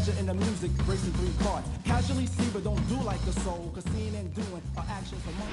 pleasure in the music, racing 3 cars. Casually see, but don't do like the soul, cause seeing and doing are actions for money.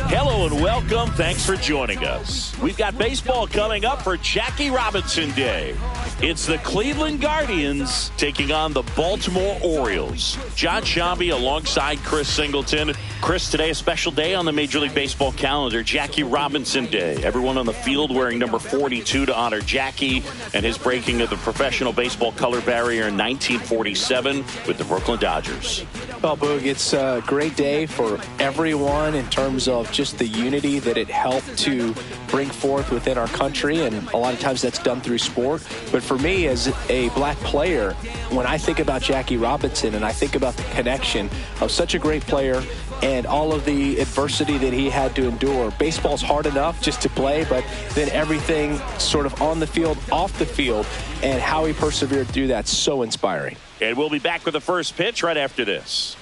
Hello and welcome. Thanks for joining us. We've got baseball coming up for Jackie Robinson Day. It's the Cleveland Guardians taking on the Baltimore Orioles. John Shambi alongside Chris Singleton. Chris, today a special day on the Major League Baseball calendar, Jackie Robinson Day. Everyone on the field wearing number 42 to honor Jackie and his breaking of the professional baseball color barrier in 1947 with the Brooklyn Dodgers. Well, Boog, it's a great day for everyone in terms of just the unity that it helped to bring forth within our country, and a lot of times that's done through sport. But for me, as a black player, when I think about Jackie Robinson and I think about the connection of such a great player and all of the adversity that he had to endure, baseball's hard enough just to play, but then everything sort of on the field, off the field, and how he persevered through that, so inspiring. And we'll be back with the first pitch right after this.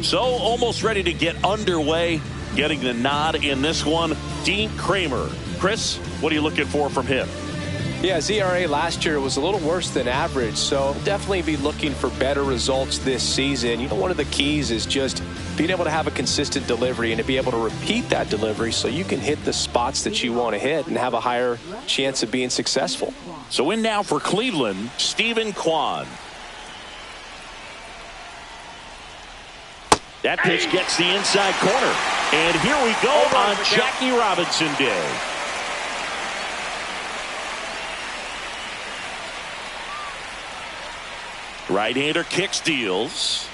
So almost ready to get underway, getting the nod in this one, Dean Kramer. Chris, what are you looking for from him? Yeah, his ERA last year was a little worse than average, so definitely be looking for better results this season. You know, one of the keys is just being able to have a consistent delivery and to be able to repeat that delivery so you can hit the spots that you want to hit and have a higher chance of being successful. So in now for Cleveland, Stephen Kwan. That pitch gets the inside corner. And here we go on Jackie Robinson Day. Right-hander kick steals.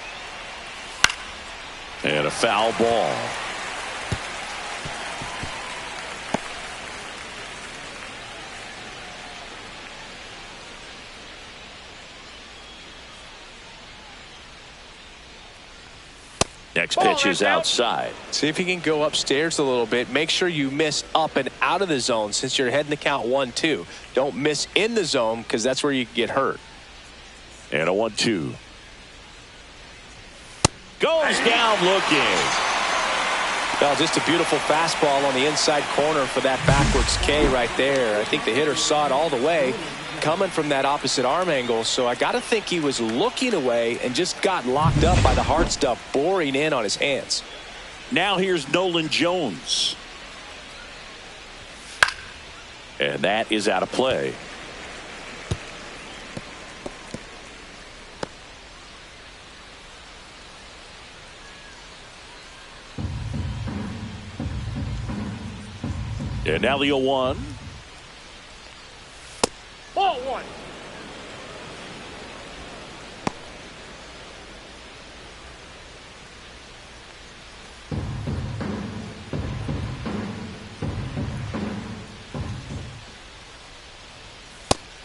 And a foul ball. Next pitch is outside. See if you can go upstairs a little bit. Make sure you miss up and out of the zone since you're heading to count 1-2. Don't miss in the zone because that's where you get hurt. And a 1-2. Goes down looking. Well, just a beautiful fastball on the inside corner for that backwards K right there. I think the hitter saw it all the way coming from that opposite arm angle, so I got to think he was looking away and just got locked up by the hard stuff boring in on his hands. Now here's Nolan Jones. And that is out of play. And now the 0-1. Ball one.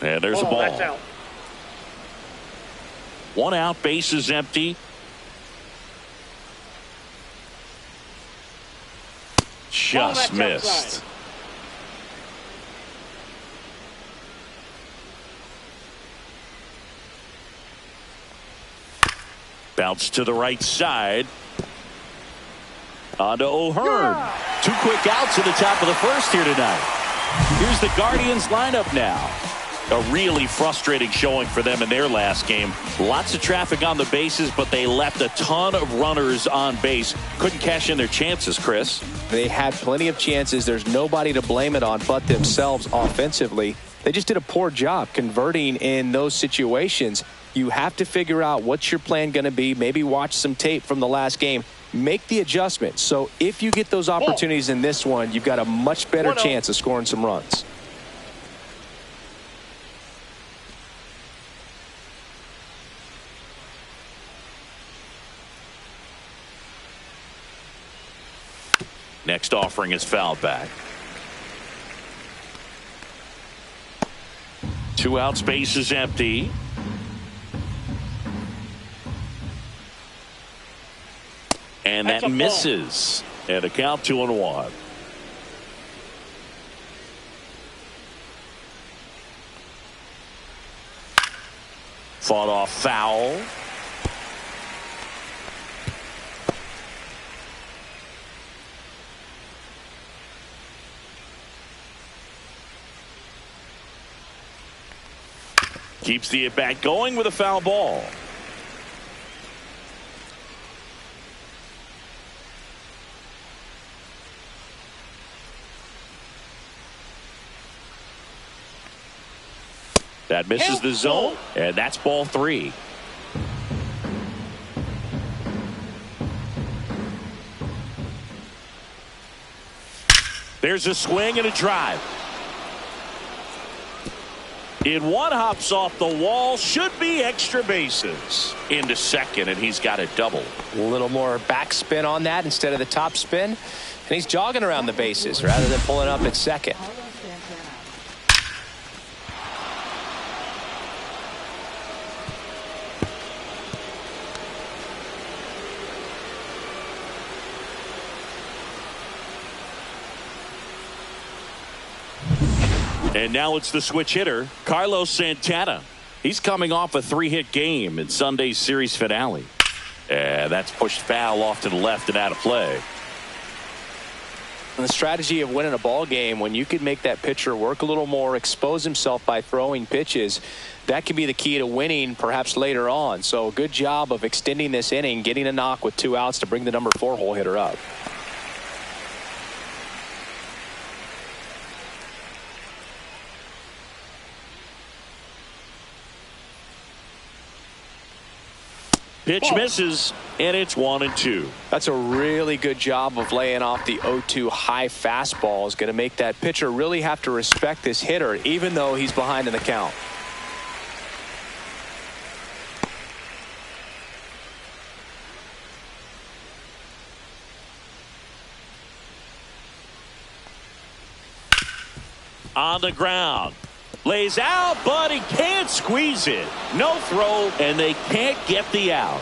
And there's a ball. That's out. 1 out, base is empty. Just missed. Outside. Bounce to the right side. On to O'Hearn. 2 quick outs at the top of the first here tonight. Here's the Guardians lineup now. A really frustrating showing for them in their last game. Lots of traffic on the bases, but they left a ton of runners on base. Couldn't cash in their chances, Chris. They had plenty of chances. There's nobody to blame it on but themselves offensively. They just did a poor job converting in those situations. You have to figure out what's your plan going to be. Maybe watch some tape from the last game. Make the adjustment. So if you get those opportunities in this one, you've got a much better chance of scoring some runs. Next offering is fouled back. 2 outs, base is empty. And that misses. And a count 2-1. Fought off foul. Keeps the at-bat going with a foul ball. That misses the zone, and that's ball 3. There's a swing and a drive. In one, hops off the wall, should be extra bases. Into second, and he's got a double. A little more backspin on that instead of the top spin. And he's jogging around the bases rather than pulling up at second. And now it's the switch hitter, Carlos Santana. He's coming off a 3-hit game in Sunday's series finale. And that's pushed foul off to the left and out of play. And the strategy of winning a ball game, when you can make that pitcher work a little more, expose himself by throwing pitches, that can be the key to winning perhaps later on. So good job of extending this inning, getting a knock with 2 outs to bring the number 4 hole hitter up. Pitch misses, and it's 1-2. That's a really good job of laying off the 0-2 high fastball. Is going to make that pitcher really have to respect this hitter, even though he's behind in the count. On the ground. Lays out, but he can't squeeze it. No throw, and they can't get the out.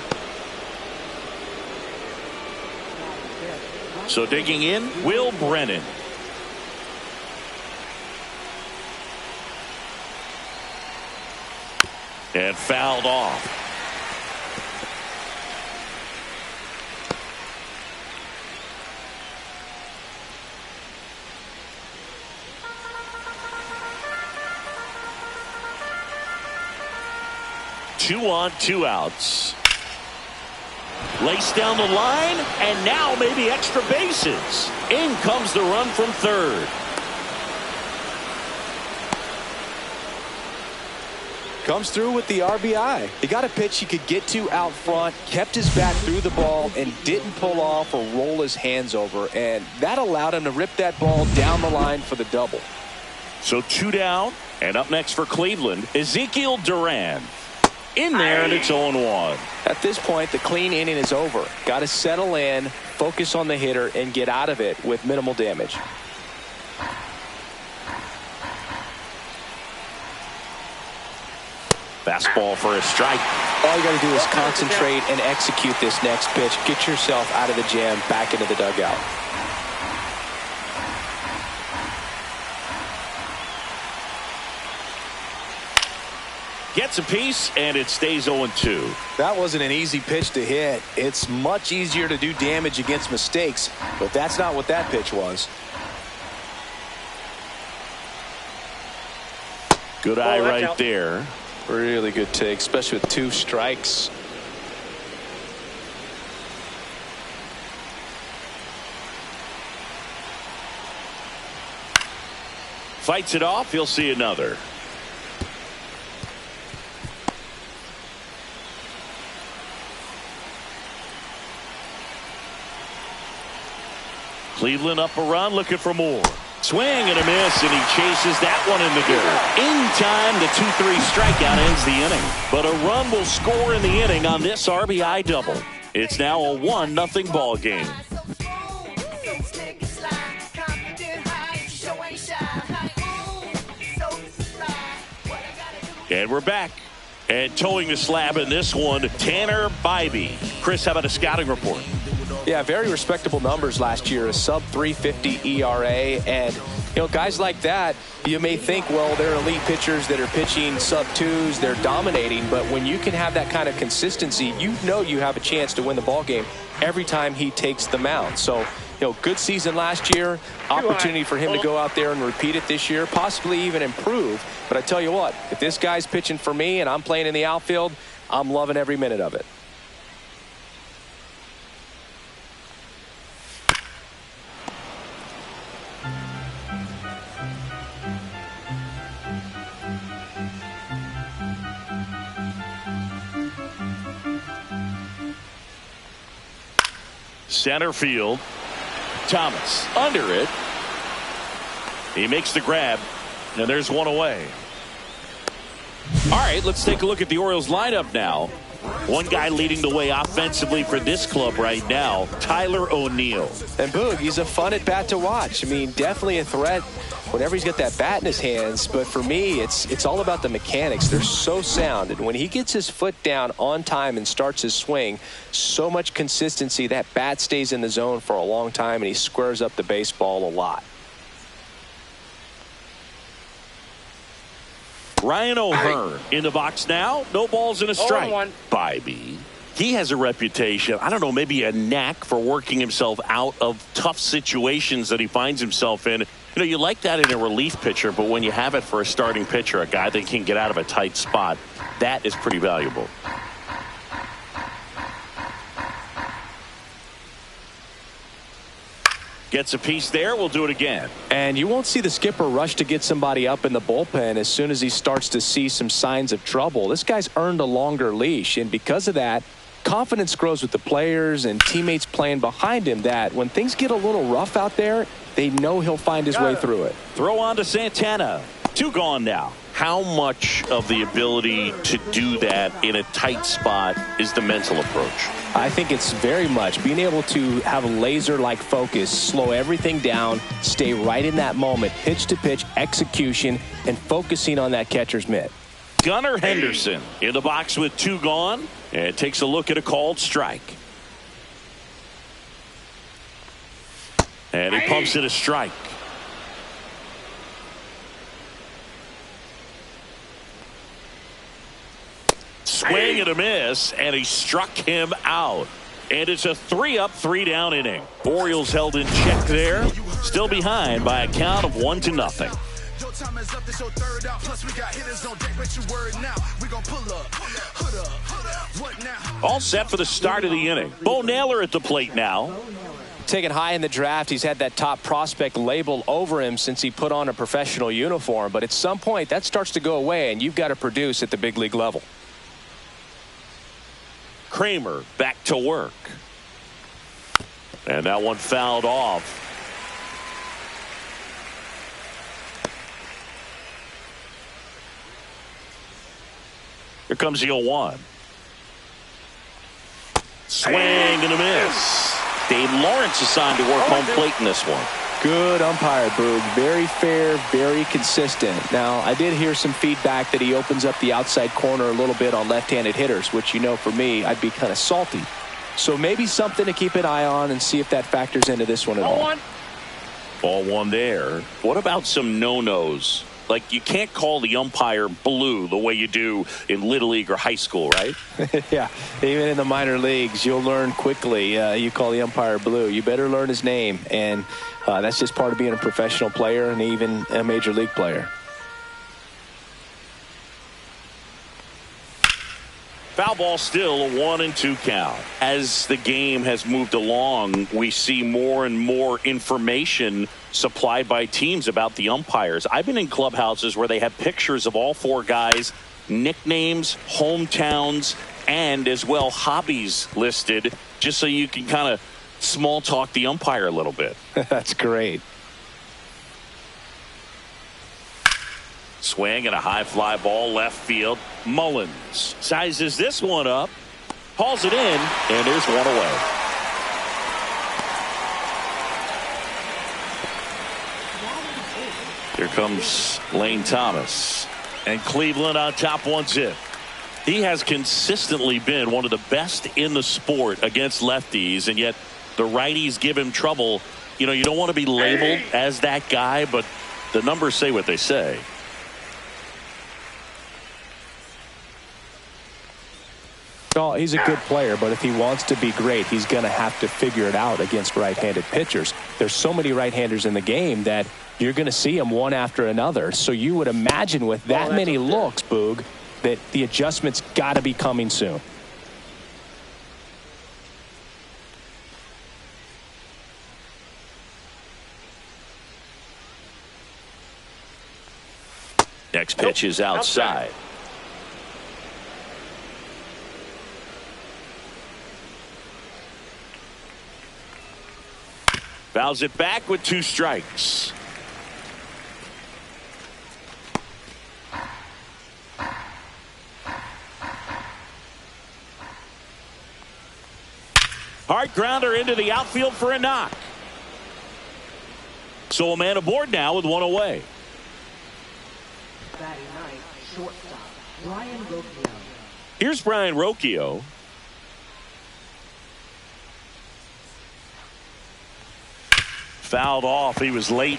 So digging in, Will Brennan. And fouled off. Two on, 2 outs. Laced down the line, and now maybe extra bases. In comes the run from third. Comes through with the RBI. He got a pitch he could get to out front, kept his back through the ball, and didn't pull off or roll his hands over. And that allowed him to rip that ball down the line for the double. So 2 down, and up next for Cleveland, Ezekiel Duran. In there, and it's 0-1. At this point, the clean inning is over. Got to settle in, focus on the hitter, and get out of it with minimal damage. Fastball for a strike. All you got to do is concentrate and execute this next pitch. Get yourself out of the jam, back into the dugout. Gets a piece, and it stays 0-2. That wasn't an easy pitch to hit. It's much easier to do damage against mistakes, but that's not what that pitch was. Good eye right there. Really good take, especially with 2 strikes. Fights it off. He'll see another. Cleveland up a run, looking for more. Swing and a miss, and he chases that one in the dirt. In time, the 2-3 strikeout ends the inning. But a run will score in the inning on this RBI double. It's now a 1-0 ball game. And we're back. And towing the slab in this one, Tanner Bybee. Chris, how about a scouting report? Yeah, very respectable numbers last year, a sub 350 ERA. And, you know, guys like that, you may think, well, they're elite pitchers that are pitching sub 2s, they're dominating. But when you can have that kind of consistency, you know you have a chance to win the ball game every time he takes the mound. So good season last year, opportunity for him to go out there and repeat it this year, possibly even improve. But I tell you what, if this guy's pitching for me and I'm playing in the outfield, I'm loving every minute of it. Center field. Thomas under it. He makes the grab, and there's one away. All right, let's take a look at the Orioles lineup now. One guy leading the way offensively for this club right now, Tyler O'Neill. And Boog, he's a fun at bat to watch. I mean, definitely a threat whenever he's got that bat in his hands. But for me, it's all about the mechanics. They're so sound. And when he gets his foot down on time and starts his swing, so much consistency, that bat stays in the zone for a long time, and he squares up the baseball a lot. Ryan O'Hearn in the box now. No balls and a strike. Bybee. He has a reputation, I don't know, maybe a knack for working himself out of tough situations that he finds himself in. You like that in a relief pitcher, but when you have it for a starting pitcher, a guy that can get out of a tight spot, that is pretty valuable. Gets a piece there. We'll do it again. And you won't see the skipper rush to get somebody up in the bullpen as soon as he starts to see some signs of trouble. This guy's earned a longer leash, and because of that, confidence grows with the players and teammates playing behind him, that when things get a little rough out there, they know he'll find his way through it. Throw on to Santana. 2 gone now. How much of the ability to do that in a tight spot is the mental approach? I think it's very much being able to have a laser-like focus, slow everything down, stay right in that moment, pitch to pitch, execution, and focusing on that catcher's mitt. Gunnar Henderson in the box with 2 gone, and takes a look at a called strike. And he pumps it a strike. Swing and a miss, and he struck him out. And it's a 3-up, 3-down inning. Orioles held in check there, still behind by a count of 1-0. All set for the start of the inning. Bo Naylor at the plate now. Taken high in the draft, he's had that top prospect label over him since he put on a professional uniform. But at some point, that starts to go away, and you've got to produce at the big league level. Kramer back to work. And that one fouled off. Here comes the 0-1. Swing and a miss. Dave Lawrence assigned to work home plate in this one. Good umpire, Boog. Very fair, very consistent. Now, I did hear some feedback that he opens up the outside corner a little bit on left-handed hitters, which, for me, I'd be kind of salty. So maybe something to keep an eye on and see if that factors into this one at all. Ball 1 there. What about some no-nos? Like, you can't call the umpire blue the way you do in Little League or high school, right? Yeah, even in the minor leagues, you'll learn quickly. You call the umpire blue. You better learn his name, and that's just part of being a professional player and even a major league player. Foul ball, still a 1-2 count. As the game has moved along, we see more and more information supplied by teams about the umpires. I've been in clubhouses where they have pictures of all 4 guys, nicknames, hometowns, and as well hobbies listed, just so you can kind of small talk the umpire a little bit. That's great. Swing and a high fly ball left field. Mullins sizes this one up, hauls it in, and there's one away. Here comes Lane Thomas, and Cleveland on top 1-0. He has consistently been one of the best in the sport against lefties, and yet the righties give him trouble. You don't want to be labeled as that guy, but the numbers say what they say. Well, he's a good player, but if he wants to be great, he's going to have to figure it out against right-handed pitchers. There's so many right-handers in the game that you're going to see them one after another. So you would imagine with that many looks, Boog, that the adjustment's got to be coming soon. Next pitch is outside. Fouls it back with 2 strikes. Hard grounder into the outfield for a knock. So a man aboard now with 1 away. Here's Brian Rocchio. Fouled off. He was late.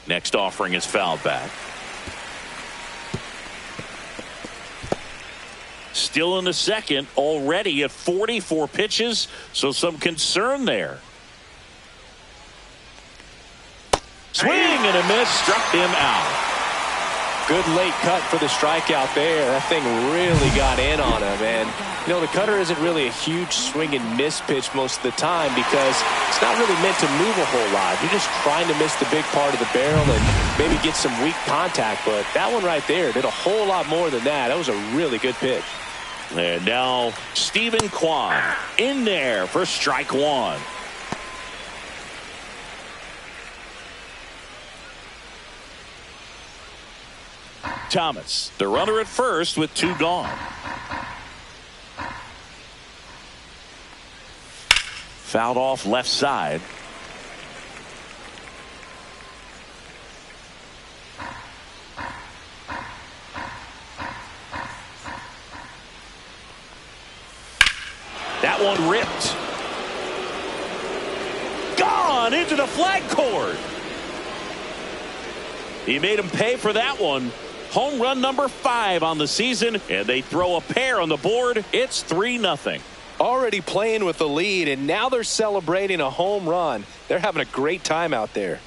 Next offering is fouled back. Still in the second, already at 44 pitches, so some concern there. Swing and a miss, struck him out. Good late cut for the strikeout there. That thing really got in on him. And, you know, the cutter isn't really a huge swing and miss pitch most of the time because it's not really meant to move a whole lot. You're just trying to miss the big part of the barrel and maybe get some weak contact. But that one right there did a whole lot more than that. That was a really good pitch. And now Stephen Kwan in there for strike 1. Thomas, the runner at first with 2 gone. Fouled off left side. That one ripped. Gone into the flag cord. He made him pay for that one. Home run number 5 on the season, and they throw a pair on the board. It's 3-0. Already playing with the lead, and now they're celebrating a home run. They're having a great time out there.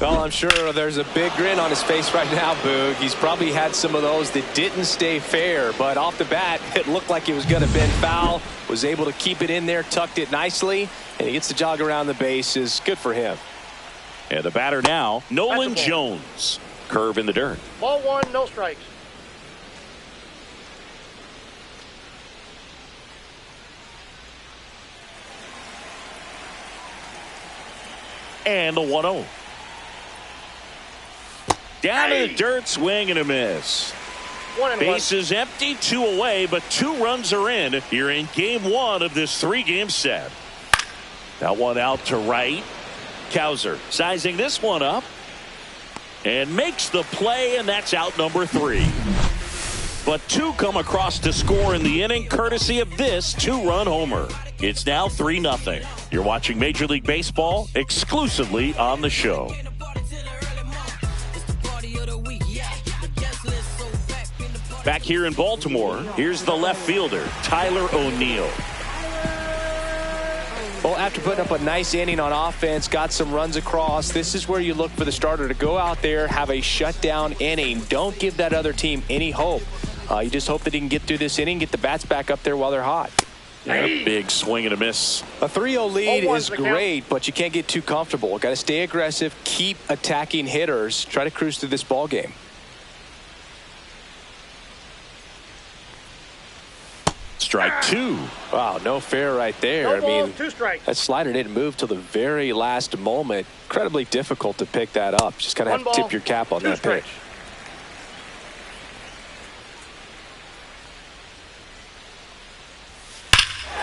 Well, I'm sure there's a big grin on his face right now, Boog. He's probably had some of those that didn't stay fair, but off the bat, it looked like it was going to bend foul. Was able to keep it in there, tucked it nicely, and he gets the jog around the bases. Good for him. And the batter now, Nolan Jones. Curve in the dirt. Ball 1, no strikes. And the 1-0. Down to the dirt, swing and a miss. 1-1. Bases empty, 2 away, but 2 runs are in. You're in game 1 of this 3-game set. That one out to right. Cowser sizing this one up and makes the play, and that's out number 3. But 2 come across to score in the inning courtesy of this 2-run homer. It's now 3-0. You're watching Major League Baseball exclusively on the show. Back here in Baltimore, here's the left fielder, Tyler O'Neill. Well, after putting up a nice inning on offense, got some runs across, this is where you look for the starter to go out there, have a shutdown inning. Don't give that other team any hope. You just hope that he can get through this inning, get the bats back up there while they're hot. Yeah, big swing and a miss. A 3-0 lead is great, but you can't get too comfortable. Got to stay aggressive, keep attacking hitters, try to cruise through this ball game. Strike 2. Wow, no fair right there. No balls, 2 strikes. That slider didn't move till the very last moment. Incredibly difficult to pick that up. Just kind of have to tip your cap on that pitch.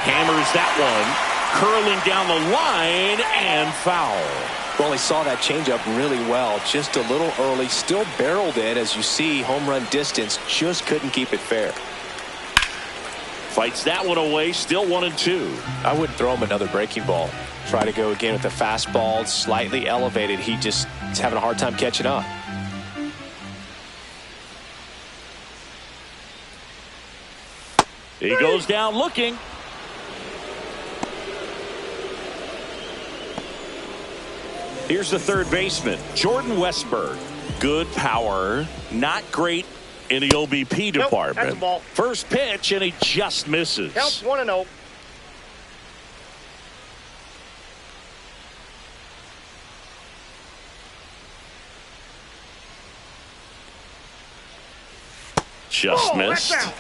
Hammers that one. curling down the line and foul. Well, he saw that changeup really well, just a little early, still barreled in. As you see, home run distance, just couldn't keep it fair. Fights that one away, still 1-2. I wouldn't throw him another breaking ball. Try to go again with the fastball, slightly elevated. He just is having a hard time catching up. He goes down looking. Here's the third baseman, Jordan Westberg. Good power, not great in the OBP department. That's a ball. First pitch, and he just misses. Counts 1-0. Just missed. That's out.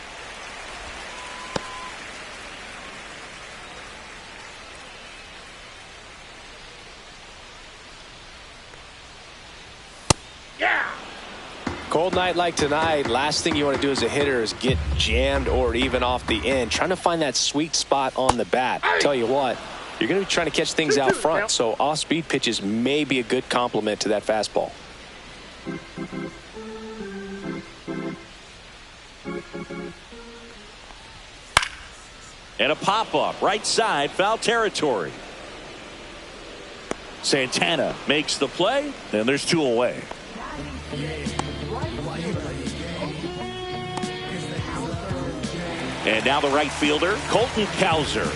Yeah. Cold night like tonight, last thing you want to do as a hitter is get jammed or even off the end. Trying to find that sweet spot on the bat. Tell you what, you're going to be trying to catch things out front, so off-speed pitches may be a good complement to that fastball. And a pop-up, right side, foul territory. Santana makes the play, and there's two away. And now the right fielder, Colton Cowser.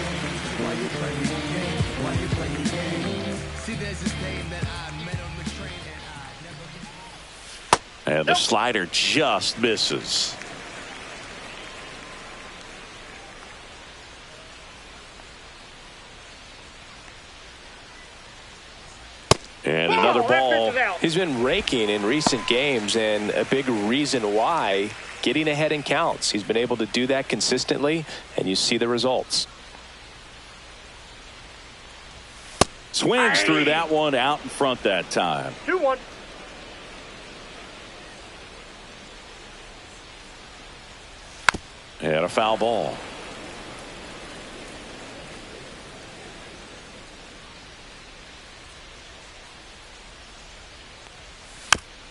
And the slider just misses. And another ball. He's been raking in recent games, and a big reason why, getting ahead in counts. He's been able to do that consistently, and you see the results. Swings through that one, out in front that time. 2-1. And a foul ball.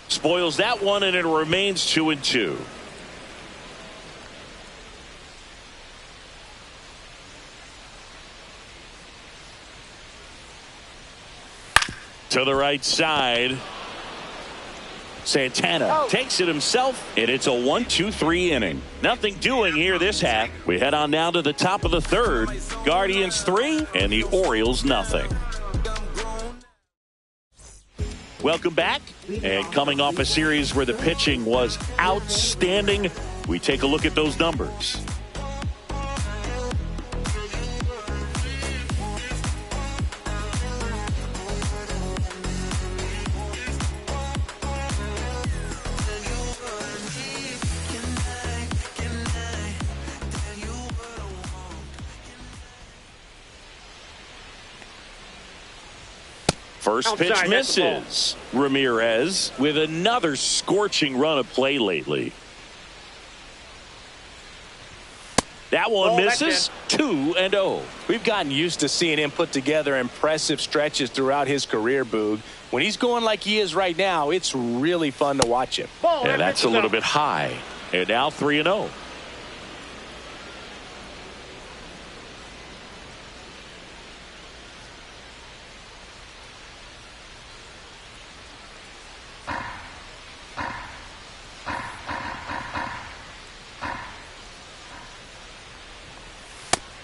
Spoils that one, and it remains 2-2. To the right side. Santana takes it himself, and it's a 1-2-3 inning. Nothing doing here this half. We head on down to the top of the third. Guardians 3 and the Orioles nothing. Welcome back. And coming off a series where the pitching was outstanding, we take a look at those numbers. First pitch misses. Ramirez with another scorching run of play lately. That one misses. 2-0. We've gotten used to seeing him put together impressive stretches throughout his career, Boog. When he's going like he is right now, it's really fun to watch him. And that's a little bit high. And now 3-0.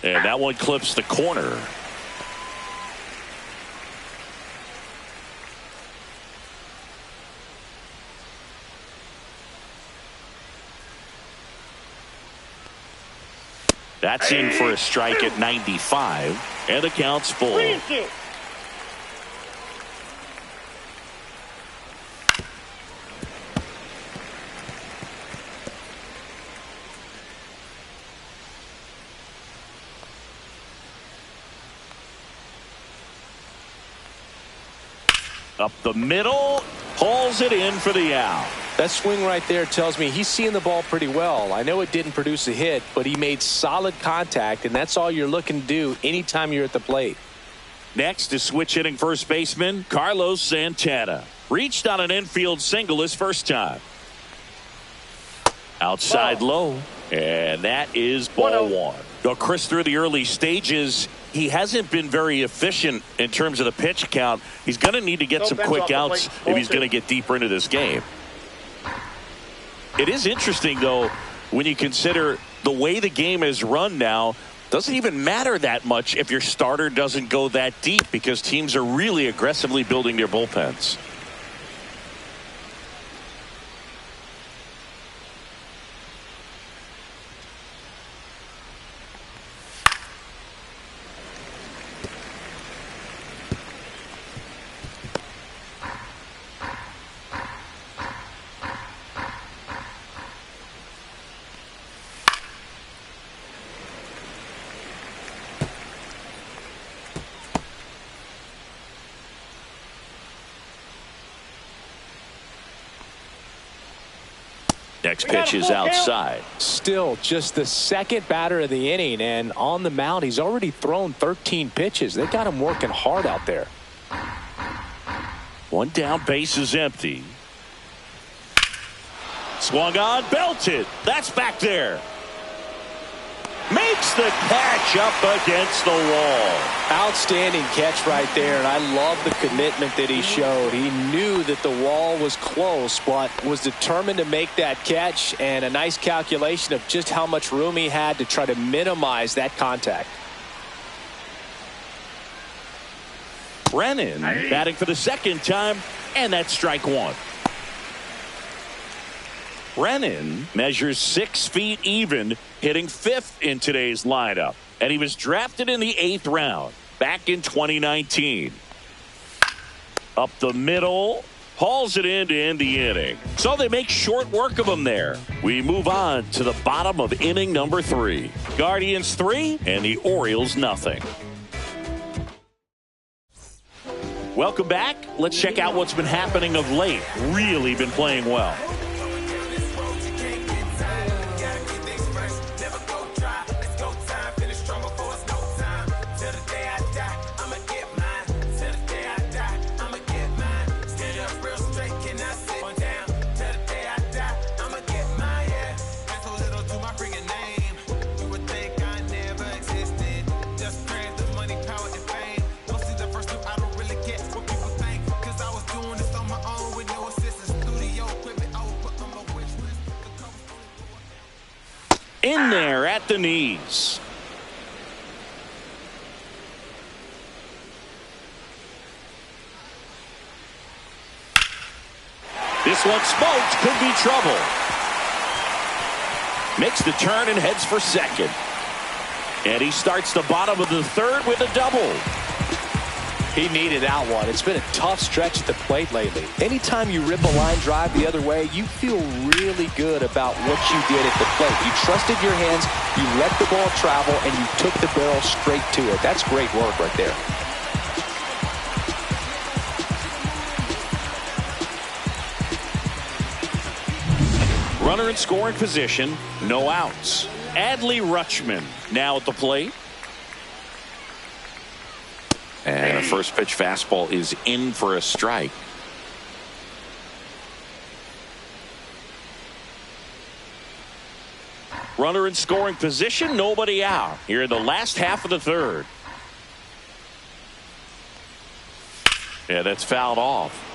And that one clips the corner. That's in for a strike at 95, and the count's full. 3-2. Up the middle, hauls it in for the out. That swing right there tells me he's seeing the ball pretty well. I know it didn't produce a hit, but he made solid contact, and that's all you're looking to do anytime you're at the plate. Next is switch hitting first baseman Carlos Santana. Reached on an infield single his first time. Outside low, and that is ball one. Now, Chris, through the early stages, he hasn't been very efficient in terms of the pitch count. He's going to need to get some quick outs if he's going to get deeper into this game. It is interesting, though, when you consider the way the game is run now. Doesn't even matter that much if your starter doesn't go that deep, because teams are really aggressively building their bullpens. Next pitch is outside. Still just the second batter of the inning, and on the mound he's already thrown 13 pitches. They got him working hard out there. One down, base is empty. Swung on, belted. That's back there. Makes the catch up against the wall. Outstanding catch right there, and I love the commitment that he showed. He knew that the wall was close, but was determined to make that catch, and a nice calculation of just how much room he had to try to minimize that contact. Brennan batting for the second time, and that's strike one. Brennan measures 6 feet even, hitting 5th in today's lineup, and he was drafted in the 8th round back in 2019. Up the middle, hauls it in to end the inning. So they make short work of him there. We move on to the bottom of inning number 3. Guardians 3 and the Orioles nothing. Welcome back. Let's check out what's been happening of late. Really been playing well. In there at the knees. This one smoked, could be trouble. Makes the turn and heads for second. And he starts the bottom of the 3rd with a double. He needed that one. It's been a tough stretch at the plate lately. Anytime you rip a line drive the other way, you feel really good about what you did at the plate. You trusted your hands, you let the ball travel, and you took the barrel straight to it. That's great work right there. Runner in scoring position, no outs. Adley Rutschman now at the plate. And a first pitch fastball is in for a strike. Runner in scoring position, nobody out. Here in the last half of the 3rd. Yeah, that's fouled off.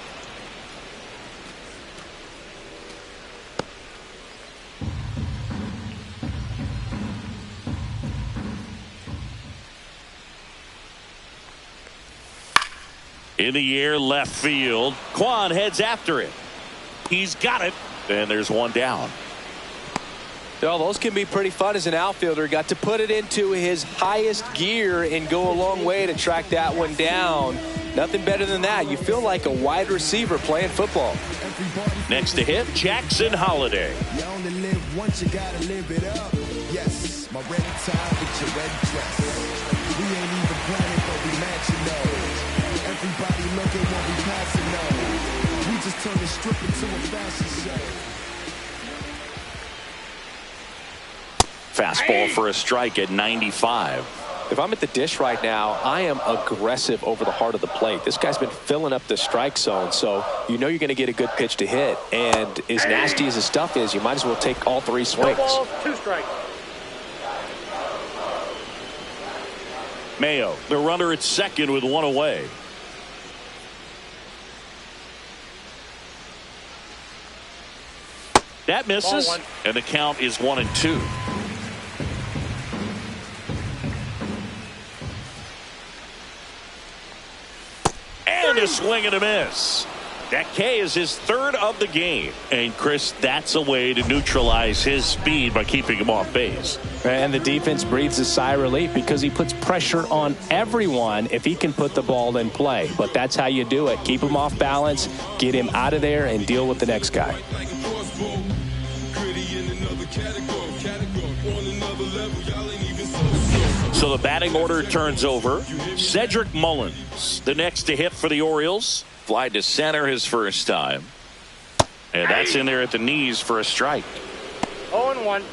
In the air, left field. Kwan heads after it. He's got it. And there's one down. Well, those can be pretty fun as an outfielder. Got to put it into his highest gear and go a long way to track that one down. Nothing better than that. You feel like a wide receiver playing football. Next to him, Jackson Holiday. You only live once, you gotta live it up. Yes, my red tie with your red dress. We ain't even planning, but we matching those. Everybody looking when we passing those. We just turned the strip into a fashion show. Fastball for a strike at 95. If I'm at the dish right now, I am aggressive over the heart of the plate. This guy's been filling up the strike zone, so you know you're going to get a good pitch to hit. And as nasty as his stuff is, you might as well take all three swings. 2 balls, 2 strikes. Mayo, the runner at second with one away. That misses, and the count is 1-2. And a swing and a miss. That K is his third of the game. And, Chris, that's a way to neutralize his speed by keeping him off base. And the defense breathes a sigh of relief because he puts pressure on everyone if he can put the ball in play. But that's how you do it. Keep him off balance, get him out of there, and deal with the next guy. So the batting order turns over. Cedric Mullins, the next to hit for the Orioles. Fly to center his first time. And that's in there at the knees for a strike. 0-1.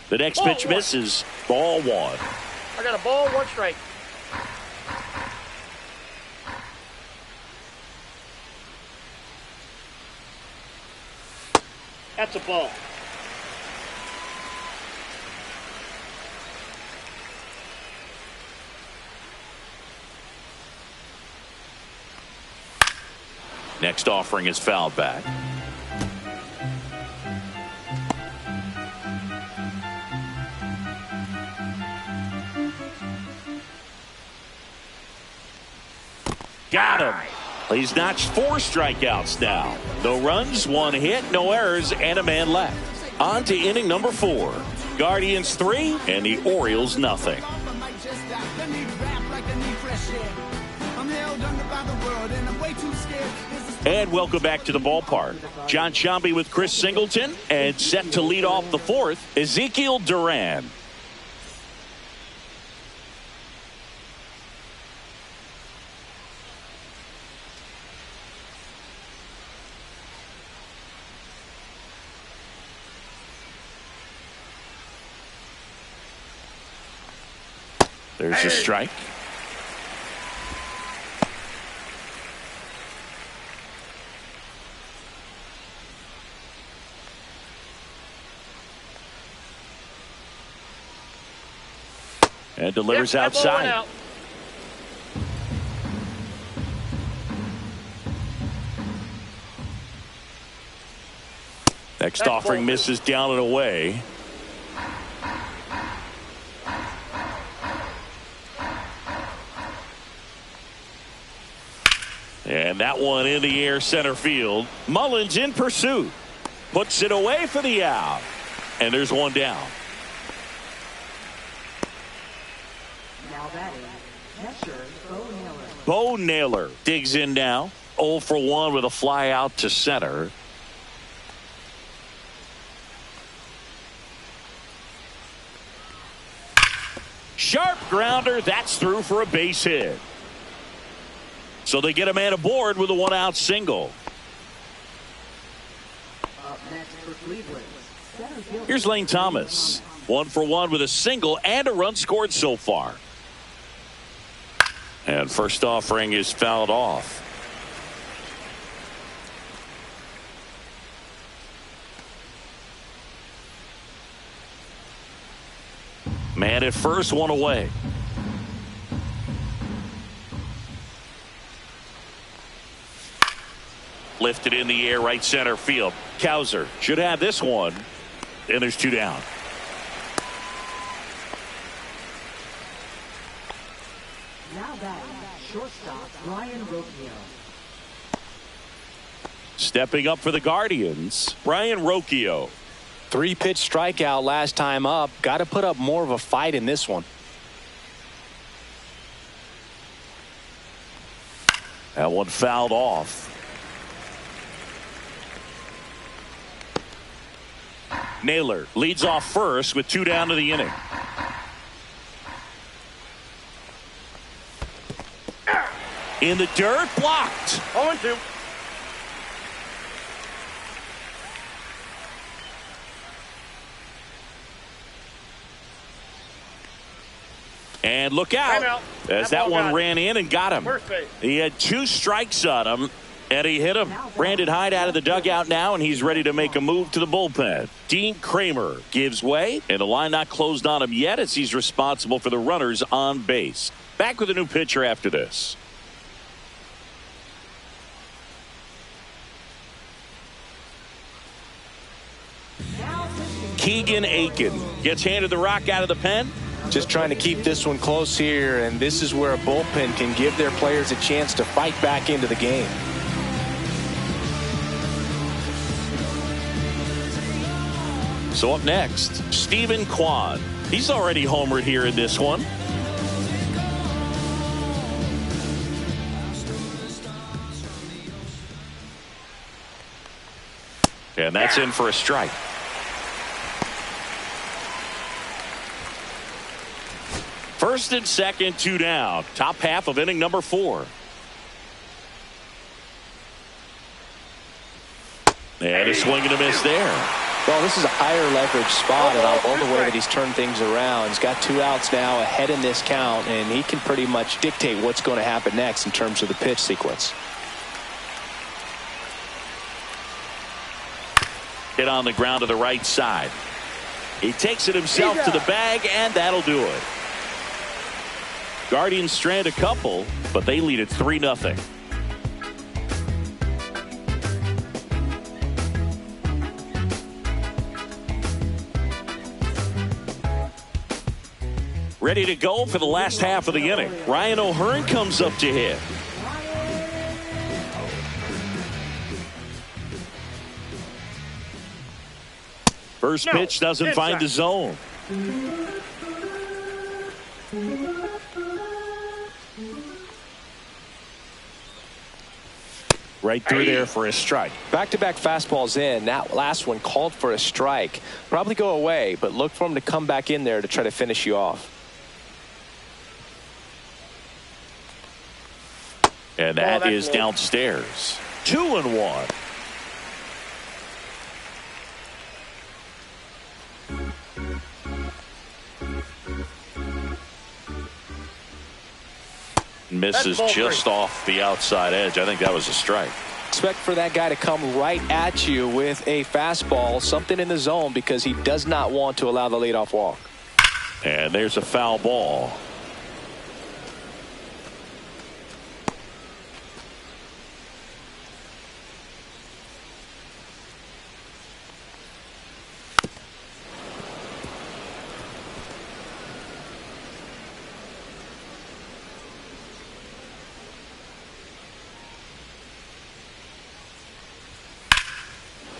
The next pitch misses. Ball 1. I got a ball, 1 strike. That's a ball. Next offering is fouled back. Got him. He's notched 4 strikeouts now. No runs, 1 hit, no errors, and a man left. On to inning number 4. Guardians 3 and the Orioles nothing. And welcome back to the ballpark. John Shambi with Chris Singleton, and set to lead off the 4th, Ezekiel Duran. There's a strike. And delivers outside. Next offering misses down and away. And that one in the air center field. Mullins in pursuit. Puts it away for the out. And there's one down. Now batting, catcher Bo Naylor. Bo Naylor digs in now. 0 for 1 with a fly out to center. Sharp grounder. That's through for a base hit. So they get a man aboard with a 1-out single. Up next for Cleveland. Here's Lane Thomas. 1 for 1 with a single and a run scored so far. And first offering is fouled off. Man at first, 1 away. Lifted in the air, right center field. Cowser should have this one. And there's 2 down. Now batting, shortstop Brian Rocchio. Stepping up for the Guardians, Brian Rocchio. 3-pitch strikeout last time up. Got to put up more of a fight in this one. That one fouled off. Naylor leads off first with 2 down to the inning. In the dirt, blocked. 0-2. And look out. Timeout. As that one ran in and got him. First base. He had 2 strikes on him, and he hit him. Brandon Hyde out of the dugout now, and he's ready to make a move to the bullpen. Dean Kramer gives way, and the line not closed on him yet as he's responsible for the runners on base. Back with a new pitcher after this. Keegan Aiken gets handed the rock out of the pen. Just trying to keep this one close here, and this is where a bullpen can give their players a chance to fight back into the game. So up next, Stephen Kwan. He's already homered here in this one. And that's in for a strike. First and second, 2 down. Top half of inning number 4. And a swing and a miss there. Well, this is a higher leverage spot, and I love the way that he's turned things around. He's got 2 outs now ahead in this count, and he can pretty much dictate what's going to happen next in terms of the pitch sequence. Hit on the ground to the right side. He takes it himself to the bag, and that'll do it. Guardians strand a couple, but they lead at 3-0. Ready to go for the last half of the inning. Ryan O'Hearn comes up to hit. First pitch doesn't find the zone. Right through there for a strike. Back-to-back fastballs in. That last one called for a strike. Probably go away, but look for him to come back in there to try to finish you off. And that is downstairs. 2-1. Misses just off the outside edge. I think that was a strike. Expect for that guy to come right at you with a fastball, something in the zone, because he does not want to allow the leadoff walk. And there's a foul ball.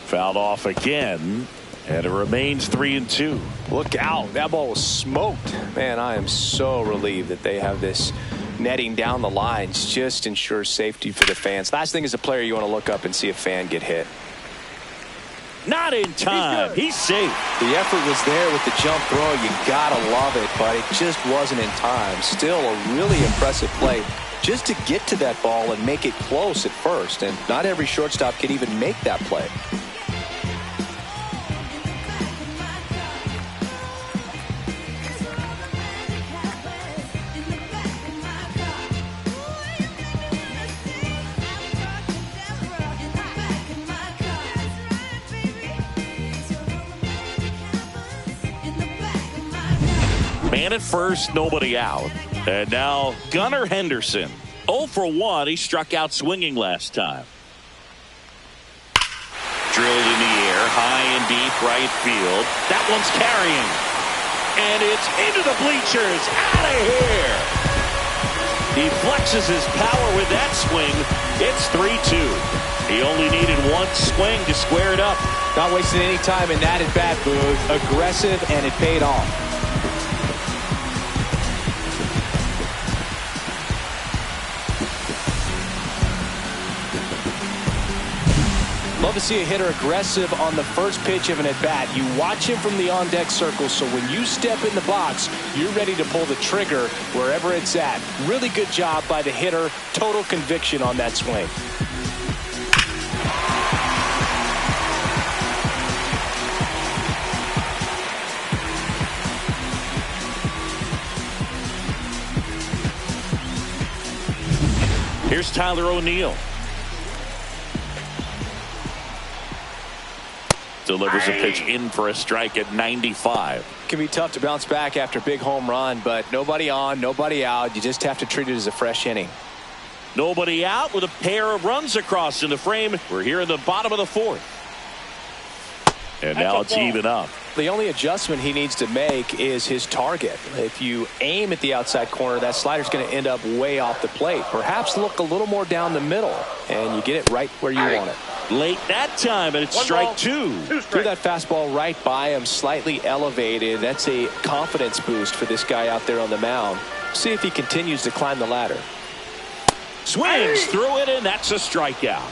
Fouled off again, and it remains 3-2. Look out. That ball was smoked. Man, I am so relieved that they have this netting down the lines. Just ensures safety for the fans. Last thing as a player, you want to look up and see a fan get hit. Not in time. He's safe. The effort was there with the jump throw. You gotta love it, but it just wasn't in time. Still a really impressive play just to get to that ball and make it close at first. And not every shortstop can even make that play. Man at first, nobody out. And now Gunnar Henderson. 0 for 1. He struck out swinging last time. Drilled in the air, high and deep right field. That one's carrying. And it's into the bleachers. Out of here. He flexes his power with that swing. It's 3-2. He only needed one swing to square it up. Not wasting any time in that at-bat, Booth. Aggressive, and it paid off. Love to see a hitter aggressive on the first pitch of an at-bat. You watch him from the on-deck circle, so when you step in the box, you're ready to pull the trigger wherever it's at. Really good job by the hitter. Total conviction on that swing. Here's Tyler O'Neill. Delivers a pitch in for a strike at 95. Can be tough to bounce back after a big home run, but nobody on, nobody out. You just have to treat it as a fresh inning. Nobody out with a pair of runs across in the frame. We're here in the bottom of the fourth. And now it's even up. The only adjustment he needs to make is his target. If you aim at the outside corner, that slider's going to end up way off the plate. Perhaps look a little more down the middle, and you get it right where you want it. Late that time, and it's strike two. Threw that fastball right by him, slightly elevated. That's a confidence boost for this guy out there on the mound. See if he continues to climb the ladder. Swings through it, and that's a strikeout.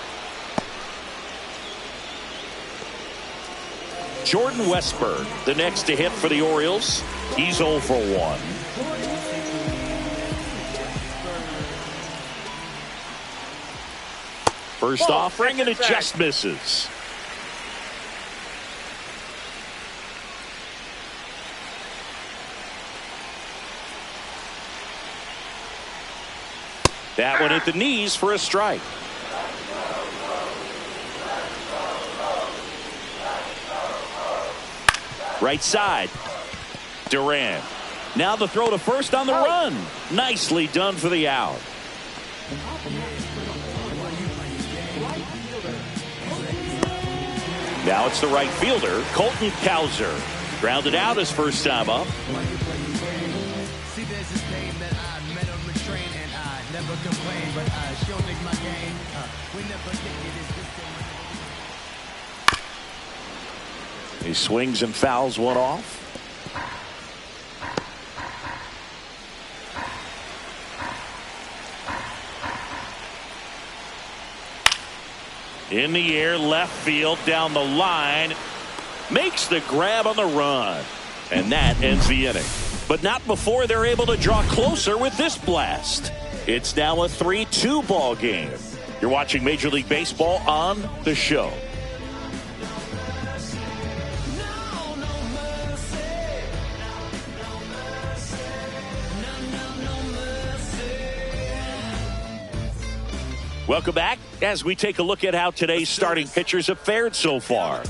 Jordan Westburg, the next to hit for the Orioles. He's 0 for 1. First offering, and it just misses. That one at the knees for a strike. Right side. Duran. Now the throw to first on the run. Nicely done for the out. Now it's the right fielder, Colton Cowser. Grounded out his first time up. He swings and fouls one off. In the air, left field, down the line. Makes the grab on the run. And that ends the inning. But not before they're able to draw closer with this blast. It's now a 3-2 ball game. You're watching Major League Baseball on The Show. Welcome back as we take a look at how today's starting pitchers have fared so far.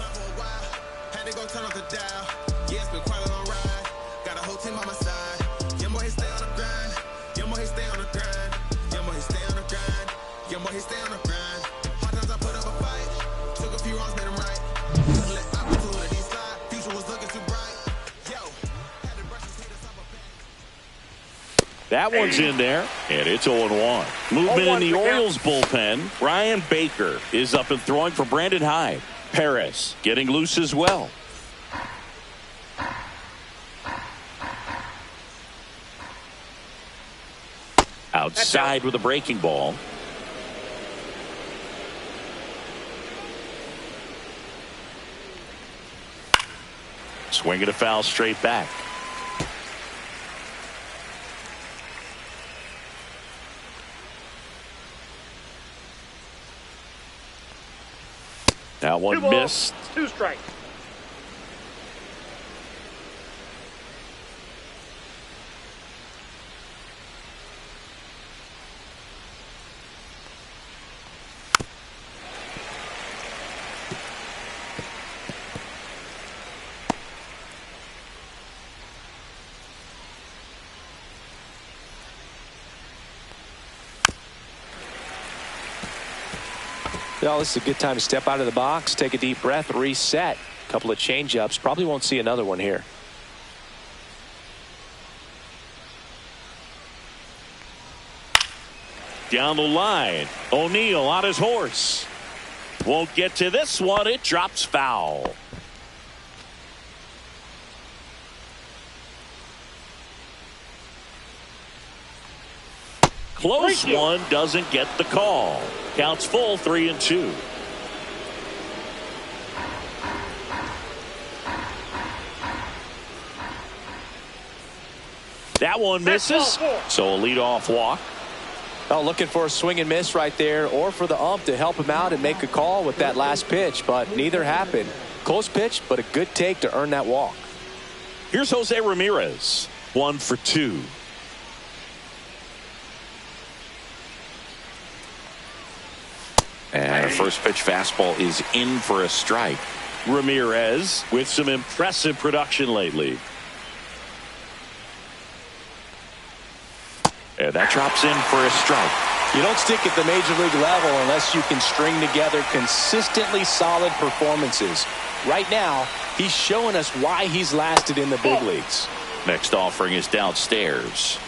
That one's in there, and it's 0-1. Movement in the Orioles bullpen. Ryan Baker is up and throwing for Brandon Hyde. Perez getting loose as well. Outside with a breaking ball. Swinging a foul straight back. That one missed. 2 strikes. Well, this is a good time to step out of the box, take a deep breath, reset. A couple of change-ups. Probably won't see another one here. Down the line. O'Neill on his horse. Won't get to this one. It drops foul. Close one, doesn't get the call. Counts full, 3-2. That one misses. So a leadoff walk. Oh, looking for a swing and miss right there, or for the ump to help him out and make a call with that last pitch, but neither happened. Close pitch, but a good take to earn that walk. Here's Jose Ramirez, 1 for 2. And a first pitch fastball is in for a strike. Ramirez with some impressive production lately. And that drops in for a strike. You don't stick at the major league level unless you can string together consistently solid performances. Right now, he's showing us why he's lasted in the big leagues. Next offering is downstairs.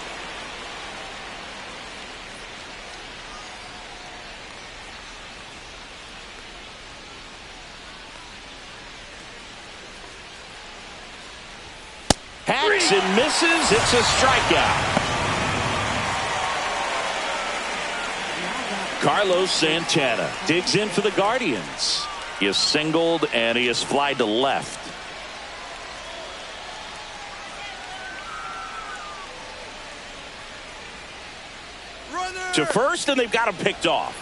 Hacks and misses. It's a strikeout. Carlos Santana digs in for the Guardians. He is singled and he is flied to left. Runner. To first, and they've got him picked off.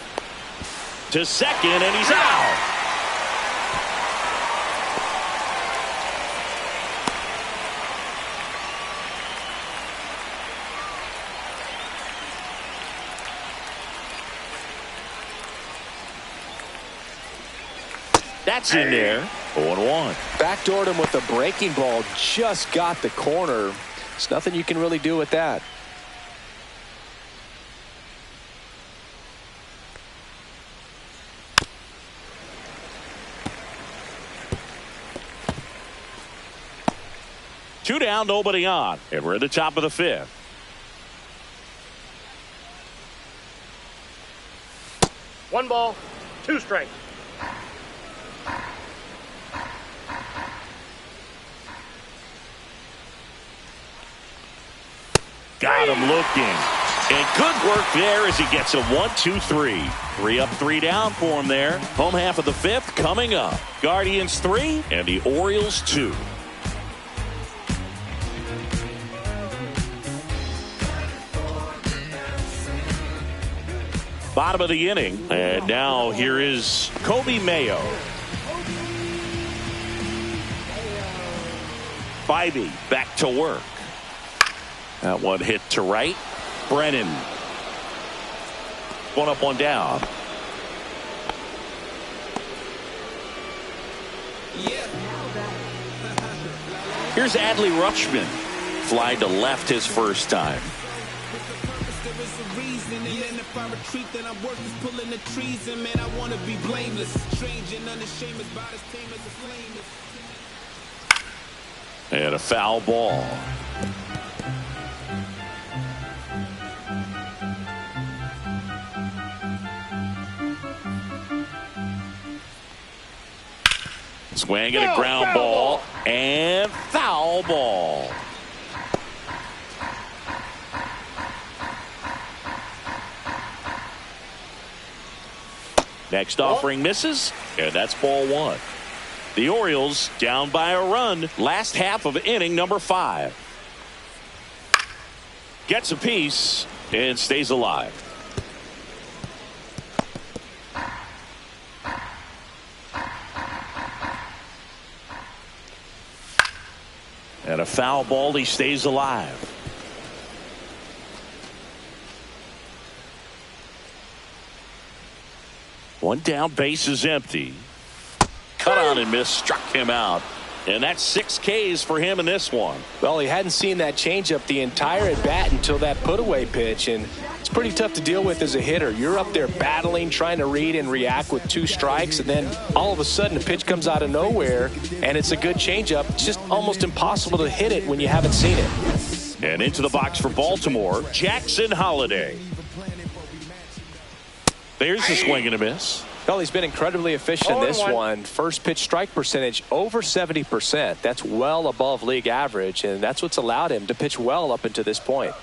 To second, and he's out. That's in there. 0-1. Backdoored him with a breaking ball. Just got the corner. There's nothing you can really do with that. Two down, nobody on. And we're at the top of the 5th. One ball, 2 strikes. Got him looking. And good work there as he gets a 1-2-3. 3 up, 3 down for him there. Home half of the 5th coming up. Guardians 3 and the Orioles 2. Bottom of the inning. And now here is Kobe Mayo. Bybee back to work. That one hit to right. Brennan. 1 up, 1 down. Here's Adley Rutschman. Fly to left his first time. And a foul ball. Swing and a ground ball and foul ball. Next offering misses, and that's ball 1. The Orioles down by a run. Last half of inning number 5. Gets a piece and stays alive. And a foul ball, he stays alive. One down, base is empty. Cut on and miss, struck him out. And that's 6 Ks for him in this one. Well, he hadn't seen that changeup the entire at bat until that put away pitch, and it's pretty tough to deal with as a hitter. You're up there battling, trying to read and react with 2 strikes, and then all of a sudden a pitch comes out of nowhere, and it's a good changeup. It's just almost impossible to hit it when you haven't seen it. And into the box for Baltimore, Jackson Holliday. There's a swing and a miss. Well, he's been incredibly efficient in this one. First pitch strike percentage over 70%. That's well above league average, and that's what's allowed him to pitch well up until this point.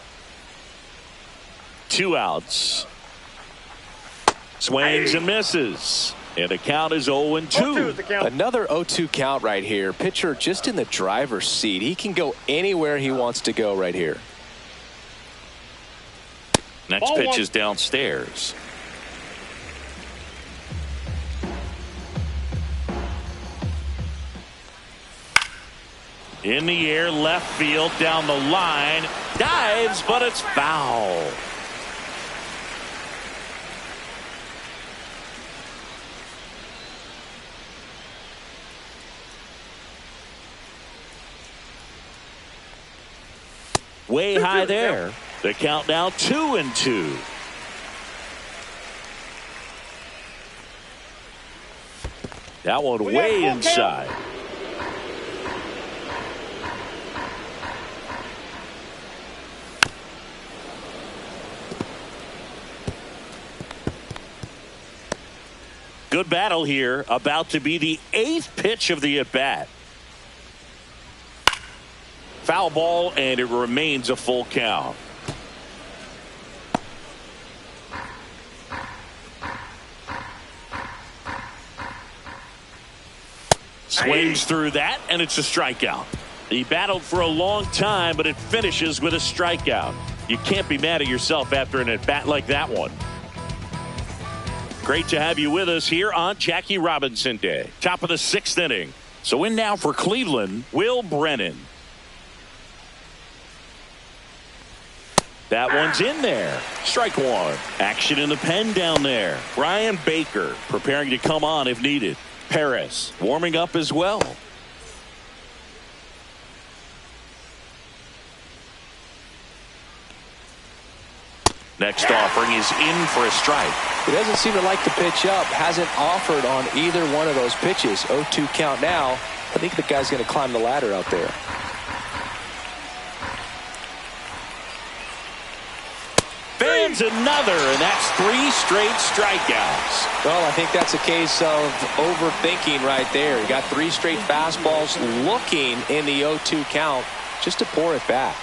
2 outs. Swings and misses. And the count is 0-2. Another 0-2 count right here. Pitcher just in the driver's seat. He can go anywhere he wants to go right here. Next Ball pitch one. is downstairs. In the air, left field, down the line. Dives, but it's foul. Way high there. The count now 2-2. That one way inside. Good battle here. About to be the 8th pitch of the at-bat. Foul ball, and it remains a full count. Swings through that, and it's a strikeout. He battled for a long time, but it finishes with a strikeout. You can't be mad at yourself after an at-bat like that one. Great to have you with us here on Jackie Robinson Day. Top of the 6th inning. So in now for Cleveland, Will Brennan. That one's in there. Strike one. Action in the pen down there. Brian Baker preparing to come on if needed. Perez warming up as well. Next offering is in for a strike. He doesn't seem to like the pitch up. Hasn't offered on either one of those pitches. 0-2 count now. I think the guy's going to climb the ladder out there. Fans another, and that's 3 straight strikeouts. Well, I think that's a case of overthinking right there. He got 3 straight fastballs looking in the 0-2 count just to pour it back.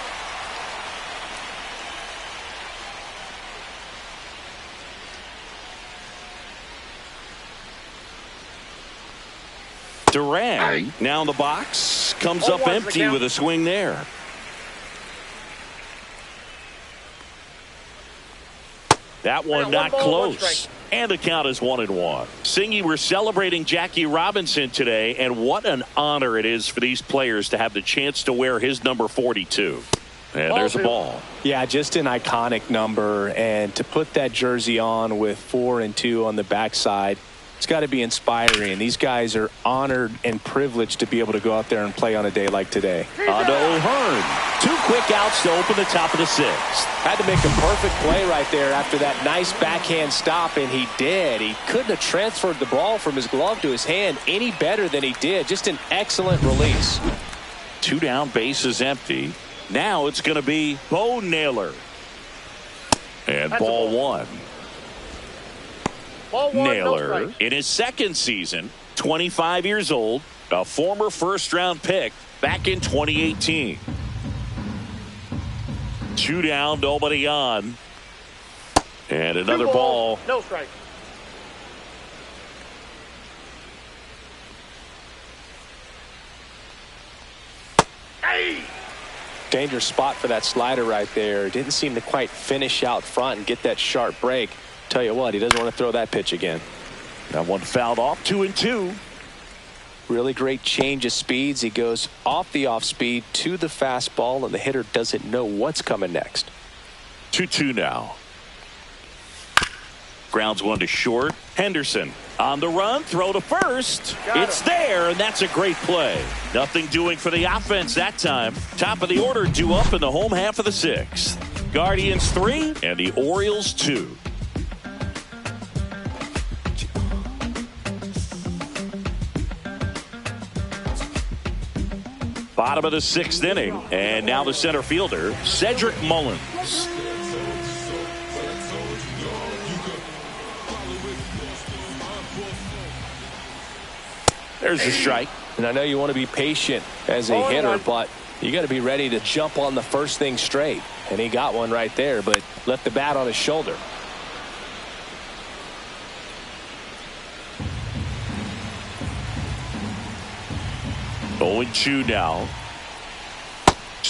Duran now in the box, comes up empty with a swing there. That one not close. And the count is 1-1. Singy, we're celebrating Jackie Robinson today, and what an honor it is for these players to have the chance to wear his number 42. And there's a ball. Yeah, just an iconic number, and to put that jersey on with 4 and 2 on the backside, it's got to be inspiring. These guys are honored and privileged to be able to go out there and play on a day like today. On to O'Hearn. 2 quick outs to open the top of the 6th. Had to make a perfect play right there after that nice backhand stop, and he did. He couldn't have transferred the ball from his glove to his hand any better than he did. Just an excellent release. 2 down, bases empty. Now it's going to be Bo Naylor. And ball 1. Naylor in his 2nd season, 25 years old, a former 1st-round pick back in 2018. 2 down, nobody on. And another ball. No strike. Dangerous spot for that slider right there. Didn't seem to quite finish out front and get that sharp break. Tell you what, he doesn't want to throw that pitch again. That one fouled off. 2-2. Really great change of speeds. He goes off the off speed to the fastball, and the hitter doesn't know what's coming next. 2-2 now. Grounds one to short. Henderson on the run. Throw to first. It's there, and that's a great play. Nothing doing for the offense that time. Top of the order due up in the home half of the 6th. Guardians 3 and the Orioles 2. Bottom of the 6th inning, and now the center fielder, Cedric Mullins. There's a strike. And I know you want to be patient as a hitter, but you got to be ready to jump on the first thing straight. And he got one right there, but left the bat on his shoulder. Going 2 now.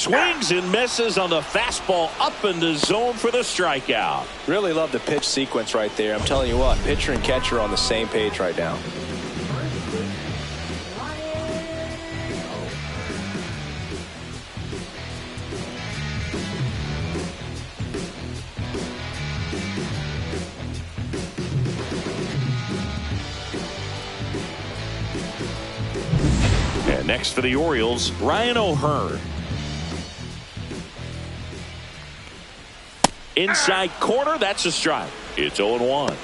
Swings and misses on the fastball up in the zone for the strikeout. Really love the pitch sequence right there. I'm telling you what, pitcher and catcher are on the same page right now. And next for the Orioles, Ryan O'Hearn. Inside corner, that's a strike. It's 0-1.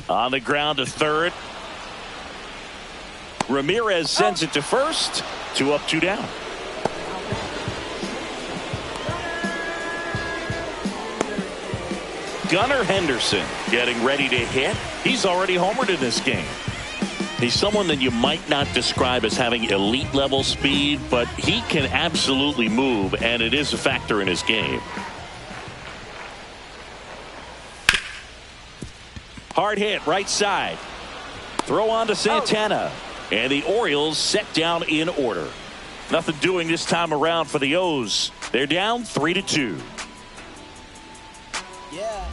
On the ground to third. Ramirez sends it to first. 2 up, 2 down. Gunnar Henderson getting ready to hit. He's already homered in this game. He's someone that you might not describe as having elite level speed, but he can absolutely move, and it is a factor in his game. Hard hit right side. Throw on to Santana. And the Orioles set down in order. Nothing doing this time around for the O's. They're down 3-2. Yeah,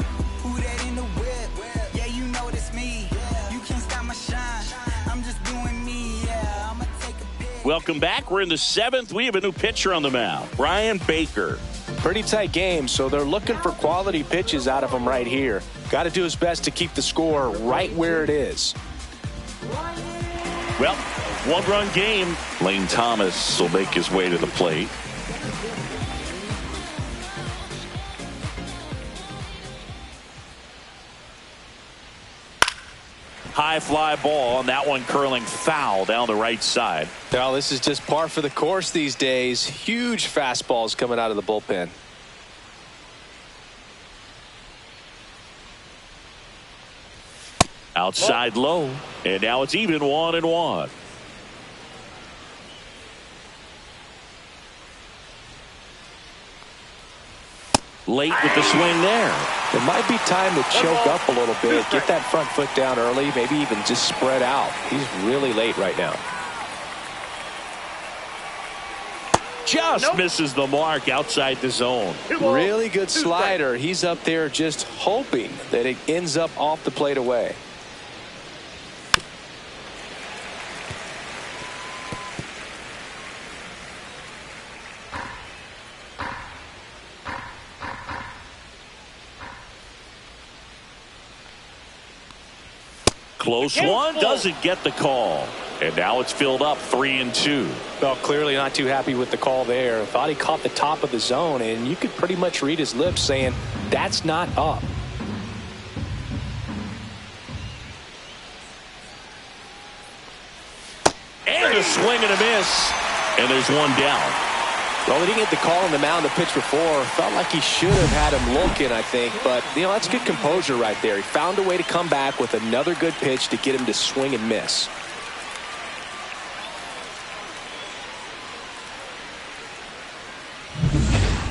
who that in the whip? Yeah, you know it's me. You can't stop my shine. I'm just doing me. Yeah, I'ma take a pic. Welcome back. We're in the 7th. We have a new pitcher on the mound, Brian Baker. Pretty tight game, so they're looking for quality pitches out of him right here. Got to do his best to keep the score right where it is. Well, 1-run game. Lane Thomas will make his way to the plate. High fly ball, and that one curling foul down the right side. Now, this is just par for the course these days. Huge fastballs coming out of the bullpen. Outside low, and now it's even 1-1. Late with the swing there. It might be time to choke up a little bit, get that front foot down early, maybe even just spread out. He's really late right now. Just misses the mark outside the zone. Really good slider. He's up there just hoping that it ends up off the plate away. Close one, doesn't get the call. And now it's filled up 3-2. Well, clearly not too happy with the call there. Thought he caught the top of the zone, and you could pretty much read his lips saying, that's not up. And a swing and a miss. And there's one down. Well, he didn't get the call on the mound the pitch before. Felt like he should have had him looking, I think. But, that's good composure right there. He found a way to come back with another good pitch to get him to swing and miss.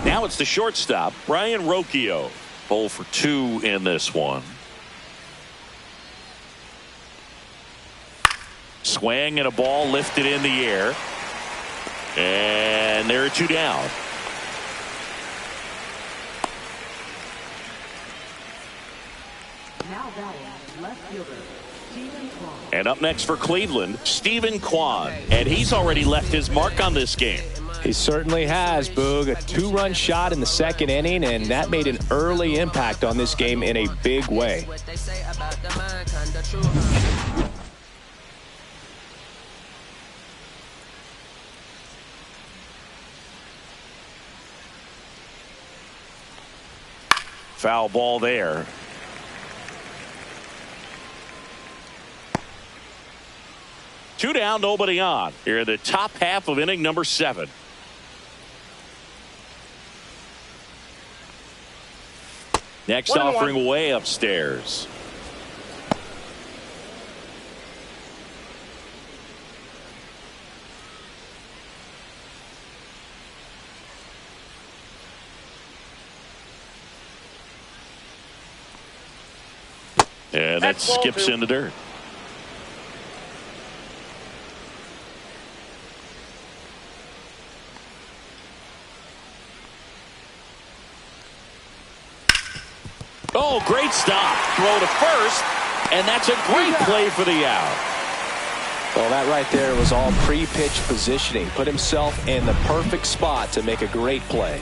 Now it's the shortstop, Brian Rocchio. 0 for 2 in this one. Swing and a ball lifted in the air. And there are 2 down. Now batting, left fielder, Stephen Kwan. And up next for Cleveland, Stephen Kwan. And he's already left his mark on this game. He certainly has, Boog. A 2-run shot in the second inning, and that made an early impact on this game in a big way. Foul ball there. Two down, nobody on. Here in the top half of inning number 7. Next offering way upstairs. And that skips in the dirt. Oh, great stop. Throw to first, and that's a great play for the out. Well, that right there was all pre-pitch positioning. Put himself in the perfect spot to make a great play.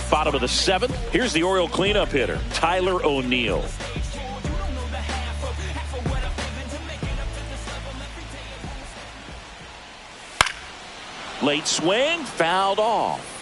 Bottom of the 7th. Here's the Oriole cleanup hitter, Tyler O'Neill. Late swing, fouled off.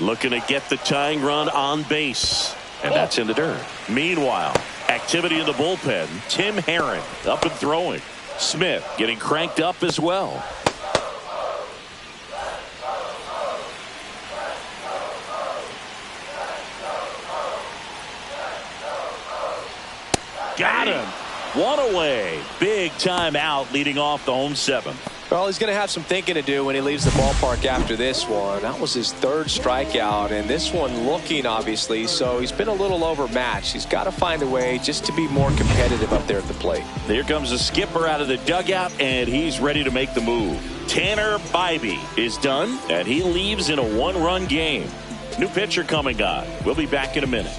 Looking to get the tying run on base. And that's in the dirt. Meanwhile, activity in the bullpen. Tim Herron up and throwing. Smith getting cranked up as well. Got him. One away. Big time out leading off the home 7th. Well, he's going to have some thinking to do when he leaves the ballpark after this one. That was his 3rd strikeout, and this one looking, obviously, so he's been a little overmatched. He's got to find a way just to be more competitive up there at the plate. Here comes the skipper out of the dugout, and he's ready to make the move. Tanner Bybee is done, and he leaves in a 1-run game. New pitcher coming on. We'll be back in a minute.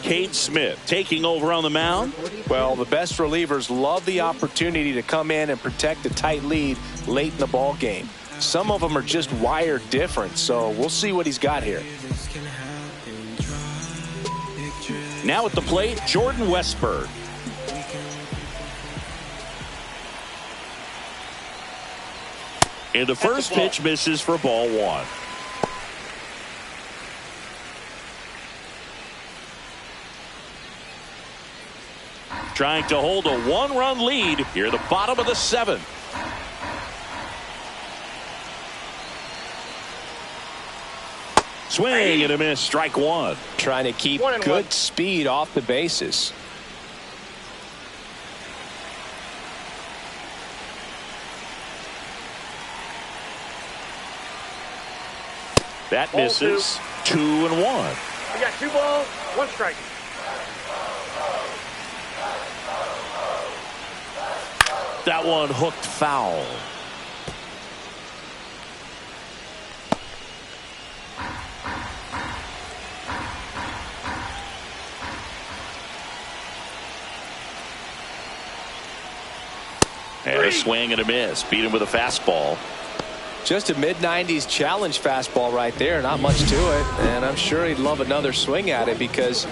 Cade Smith taking over on the mound. Well, the best relievers love the opportunity to come in and protect a tight lead late in the ball game. Some of them are just wired different, so we'll see what he's got here. Now at the plate, Jordan Westburg. And the first pitch misses for ball 1. Trying to hold a 1-run lead here at the bottom of the 7th. Swing and a miss, strike 1. Trying to keep good speed off the bases. That misses. 2-1. We got 2 balls, 1 strike. That one hooked foul. And a swing and a miss. Beat him with a fastball. Just a mid-90s challenge fastball right there. Not much to it. And I'm sure he'd love another swing at it because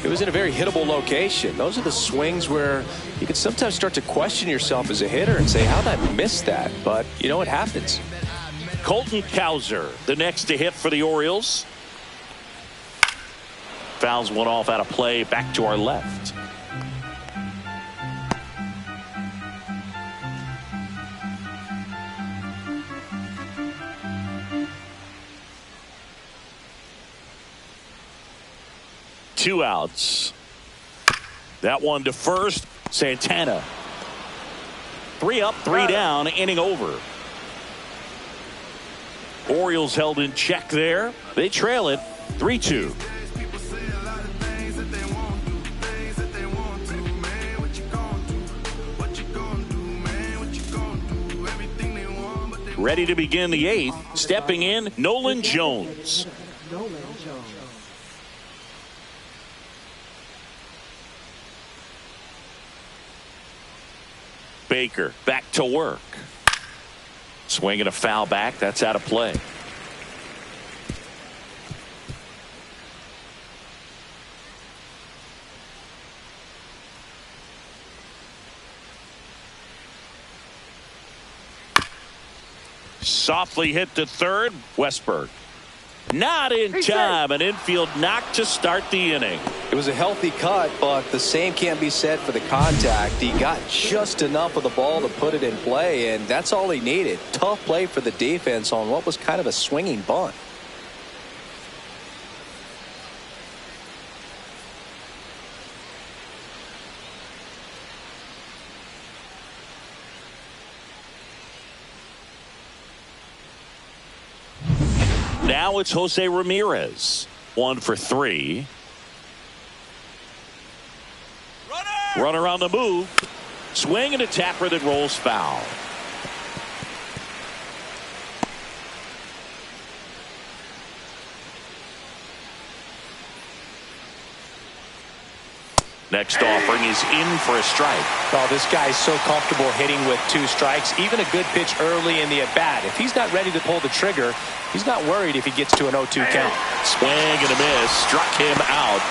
it was in a very hittable location. Those are the swings where you can sometimes start to question yourself as a hitter and say, how'd I miss that? But, you know, it happens. Colton Cowser, the next to hit for the Orioles. Fouls one off out of play back to our left. Two outs. That one to first. Santana. 3 up, 3 down, inning over. Orioles held in check there. They trail it 3-2. Ready to begin the 8th. Stepping in, Nolan Jones. Baker back to work. Swinging a foul back. That's out of play. Softly hit to third. Westburg. Not in time. An infield knock to start the inning. It was a healthy cut, but the same can't be said for the contact. He got just enough of the ball to put it in play, and that's all he needed. Tough play for the defense on what was kind of a swinging bunt. Now it's Jose Ramirez. 1 for 3. Runner on the move. Swing and a tapper that rolls foul. Next offering is in for a strike. Oh, this guy's so comfortable hitting with 2 strikes. Even a good pitch early in the at-bat. If he's not ready to pull the trigger, he's not worried if he gets to an 0-2 count. Swing and a miss. Struck him out.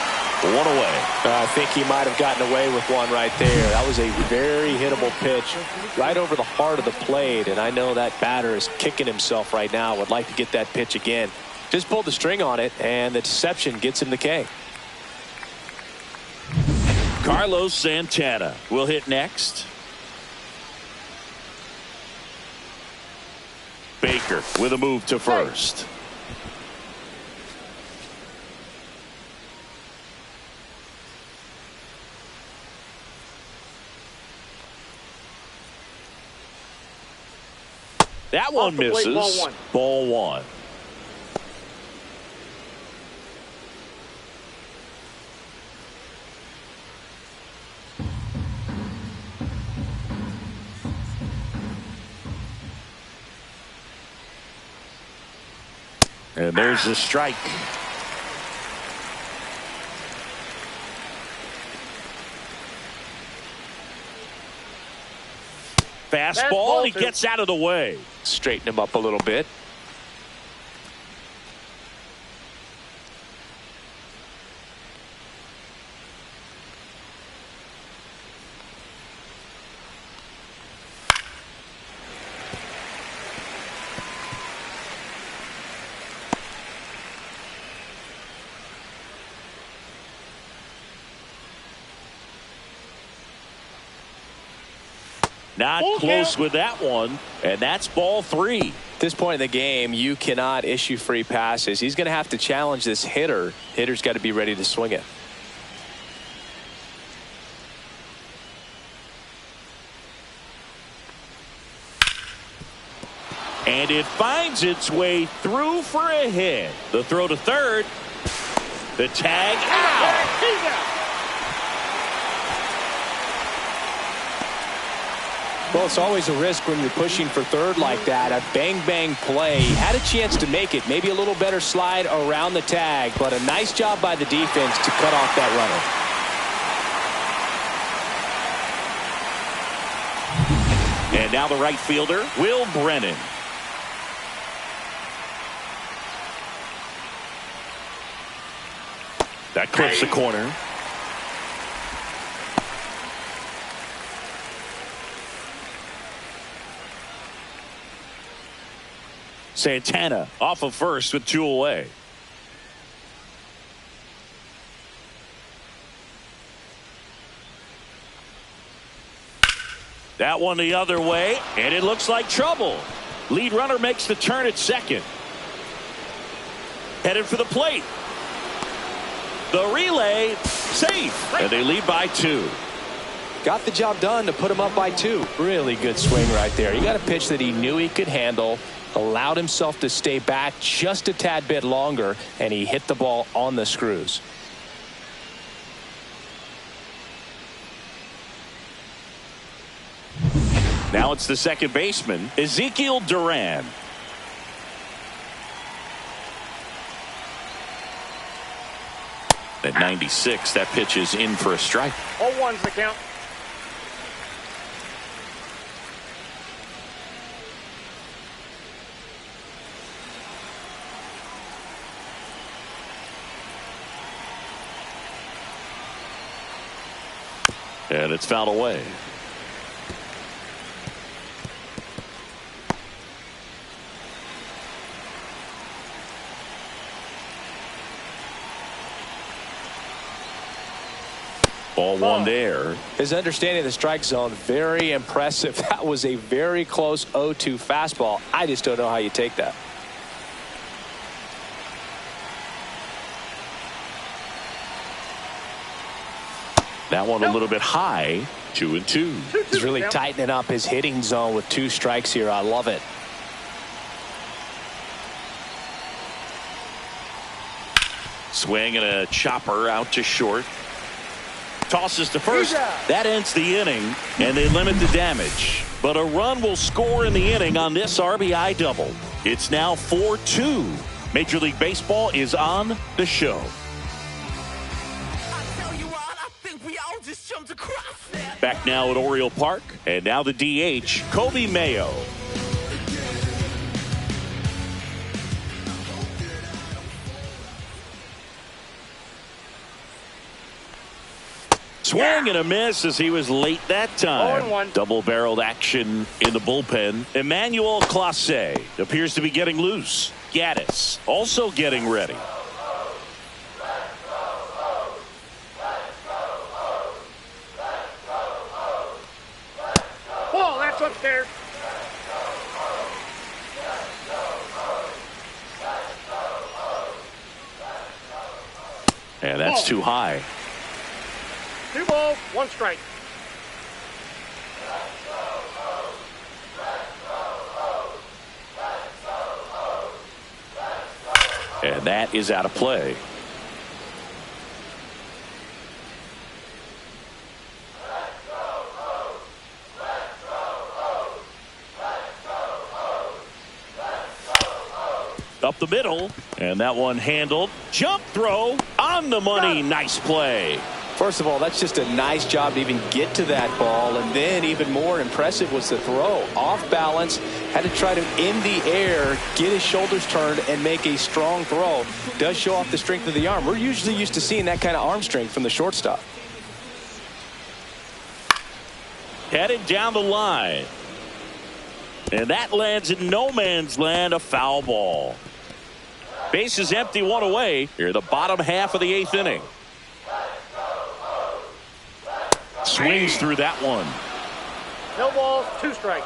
1 away. I think he might have gotten away with one right there. That was a very hittable pitch right over the heart of the plate, and I know that batter is kicking himself right now. Would like to get that pitch again. Just pulled the string on it, and the deception gets him the K. Carlos Santana will hit next. Baker with a move to first. That one misses. Ball 1. And there's the strike. Fastball, and he gets out of the way. Straighten him up a little bit. Not close with that one, and that's ball 3. At this point in the game, you cannot issue free passes. He's going to have to challenge this hitter. Hitter's got to be ready to swing it. And it finds its way through for a hit. The throw to third. The tag out. Well, it's always a risk when you're pushing for third like that. A bang-bang play. Had a chance to make it. Maybe a little better slide around the tag, but a nice job by the defense to cut off that runner. And now the right fielder, Will Brennan. That clips the corner. Santana off of first with 2 away. That one the other way, and it looks like trouble. Lead runner makes the turn at second. Headed for the plate. The relay, safe, and they lead by 2. Got the job done to put him up by 2. Really good swing right there. He got a pitch that he knew he could handle, allowed himself to stay back just a tad bit longer, and he hit the ball on the screws. Now it's the second baseman, Ezekiel Duran. At 96, that pitch is in for a strike. 0-1's the count. And it's fouled away. Ball one there. His understanding of the strike zone, very impressive. That was a very close 0-2 fastball. I just don't know how you take that. That one a little bit high. 2-2. He's really tightening up his hitting zone with 2 strikes here. I love it. Swing and a chopper out to short. Tosses to first. That ends the inning, and they limit the damage. But a run will score in the inning on this RBI double. It's now 4-2. Major League Baseball is on the show. Back now at Oriole Park, and now the DH, Kobe Mayo. Swing and a miss as he was late that time. 0-1. Double-barreled action in the bullpen. Emmanuel Clase appears to be getting loose. Gaddis also getting ready. Ball, that's upstairs. And that's too high. 2 balls, 1 strike. And that is out of play. Up the middle, and that one handled. Jump throw on the money. Nice play. First of all, that's just a nice job to even get to that ball. And then even more impressive was the throw. Off balance, had to try to, in the air, get his shoulders turned and make a strong throw. Does show off the strength of the arm. We're usually used to seeing that kind of arm strength from the shortstop. Headed down the line. And that lands in no man's land, a foul ball. Base is empty, 1 away. Here, the bottom half of the 8th inning. Swings through that one. No balls, 2 strikes.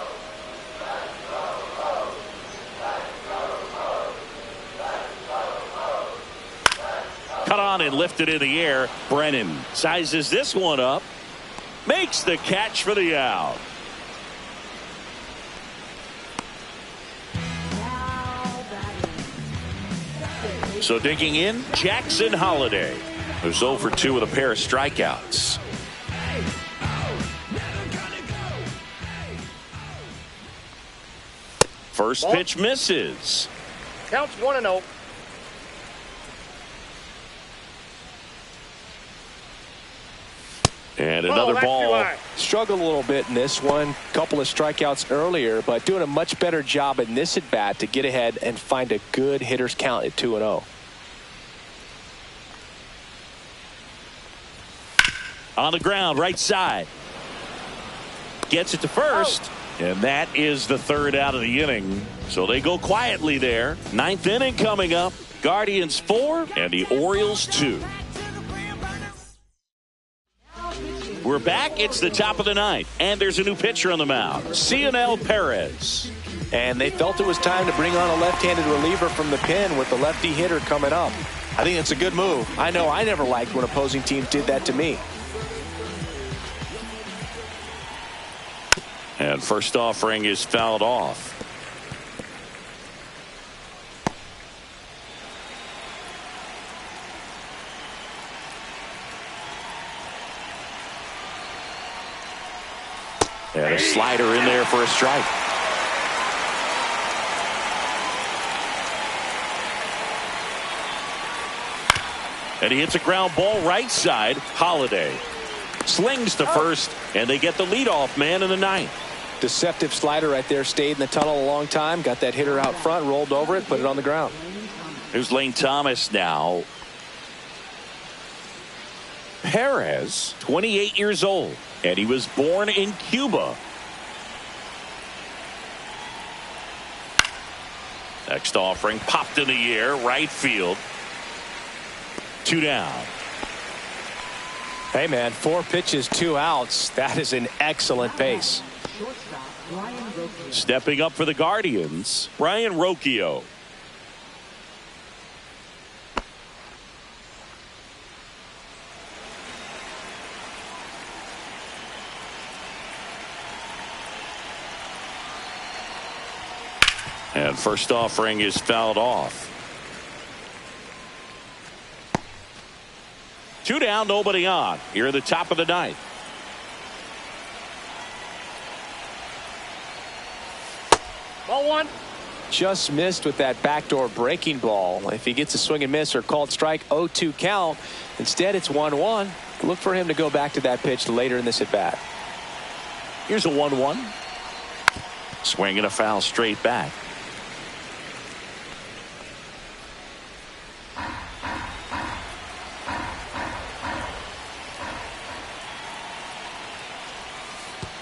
Cut on and lifted in the air. Brennan sizes this one up. Makes the catch for the out. So digging in, Jackson Holliday, who's 0 for 2 with a pair of strikeouts. First pitch misses. Counts 1-0. And another ball. Struggled a little bit in this one. Couple of strikeouts earlier, but doing a much better job in this at bat to get ahead and find a good hitter's count at 2-0. On the ground, right side. Gets it to first. And that is the 3rd out of the inning. So they go quietly there. 9th inning coming up. Guardians 4 and the Orioles 2. We're back. It's the top of the 9th. And there's a new pitcher on the mound. Cionel Perez. And they felt it was time to bring on a left-handed reliever from the pen with the lefty hitter coming up. I think it's a good move. I know I never liked when opposing teams did that to me. And first offering is fouled off. And a slider in there for a strike. And he hits a ground ball right side. Holliday slings to first, and they get the leadoff man in the 9th. Deceptive slider right there. Stayed in the tunnel a long time. Got that hitter out front, rolled over it, put it on the ground. Here's Lane Thomas now. Perez, 28 years old, and he was born in Cuba. Next offering popped in the air, right field. 2 down. Hey, man, 4 pitches, 2 outs. That is an excellent pace. Shortstop, Brian Rocchio. Stepping up for the Guardians, Brian Rocchio. And first offering is fouled off. 2 down, nobody on. Here at the top of the ninth. Ball 1. Just missed with that backdoor breaking ball. If he gets a swing and miss or called strike, 0-2 count. Instead, it's 1-1. Look for him to go back to that pitch later in this at bat. Here's a 1-1. Swing and a foul straight back.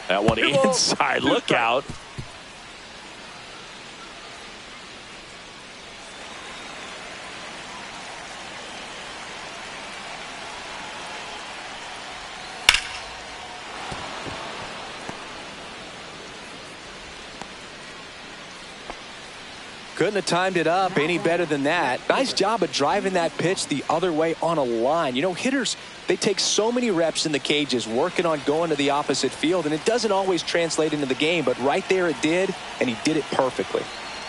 That one inside. Look out. Couldn't have timed it up any better than that. Nice job of driving that pitch the other way on a line. You know, hitters, they take so many reps in the cages working on going to the opposite field, and it doesn't always translate into the game, but right there it did, and he did it perfectly.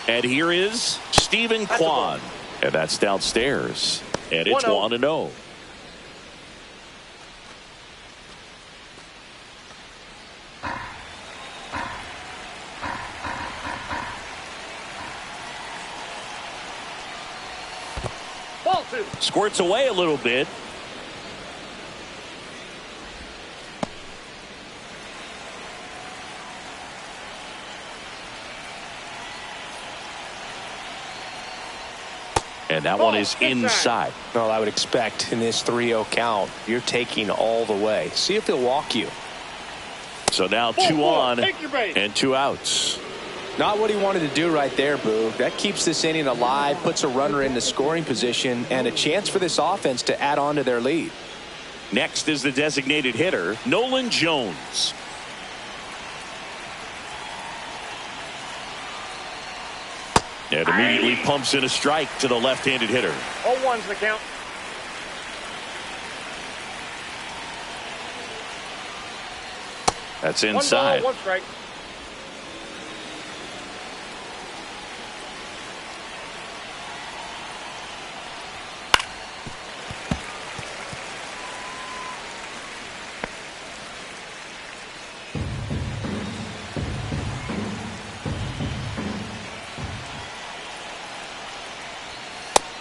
And here is Stephen Kwan. And that's downstairs. And it's 1-0. Ball 2. Squirts away a little bit. And that one is inside. Well, I would expect in this 3-0 count, you're taking all the way. See if he'll walk you. So now 2 on and 2 outs. Not what he wanted to do right there, Boo. That keeps this inning alive, puts a runner in the scoring position, and a chance for this offense to add on to their lead. Next is the designated hitter, Nolan Jones. And immediately pumps in a strike to the left-handed hitter. 0-1's the count. That's inside. 1 ball, 1 strike.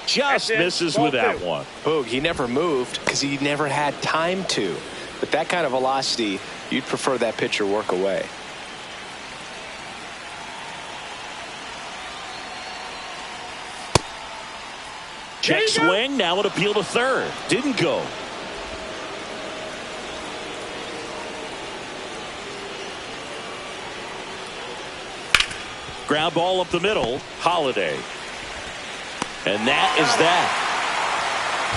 Just misses with that one. Boog, he never moved because he never had time to. But that kind of velocity, you'd prefer that pitcher work away. Check swing. Now an appeal to third. Didn't go. Ground ball up the middle. Holiday. And that is that.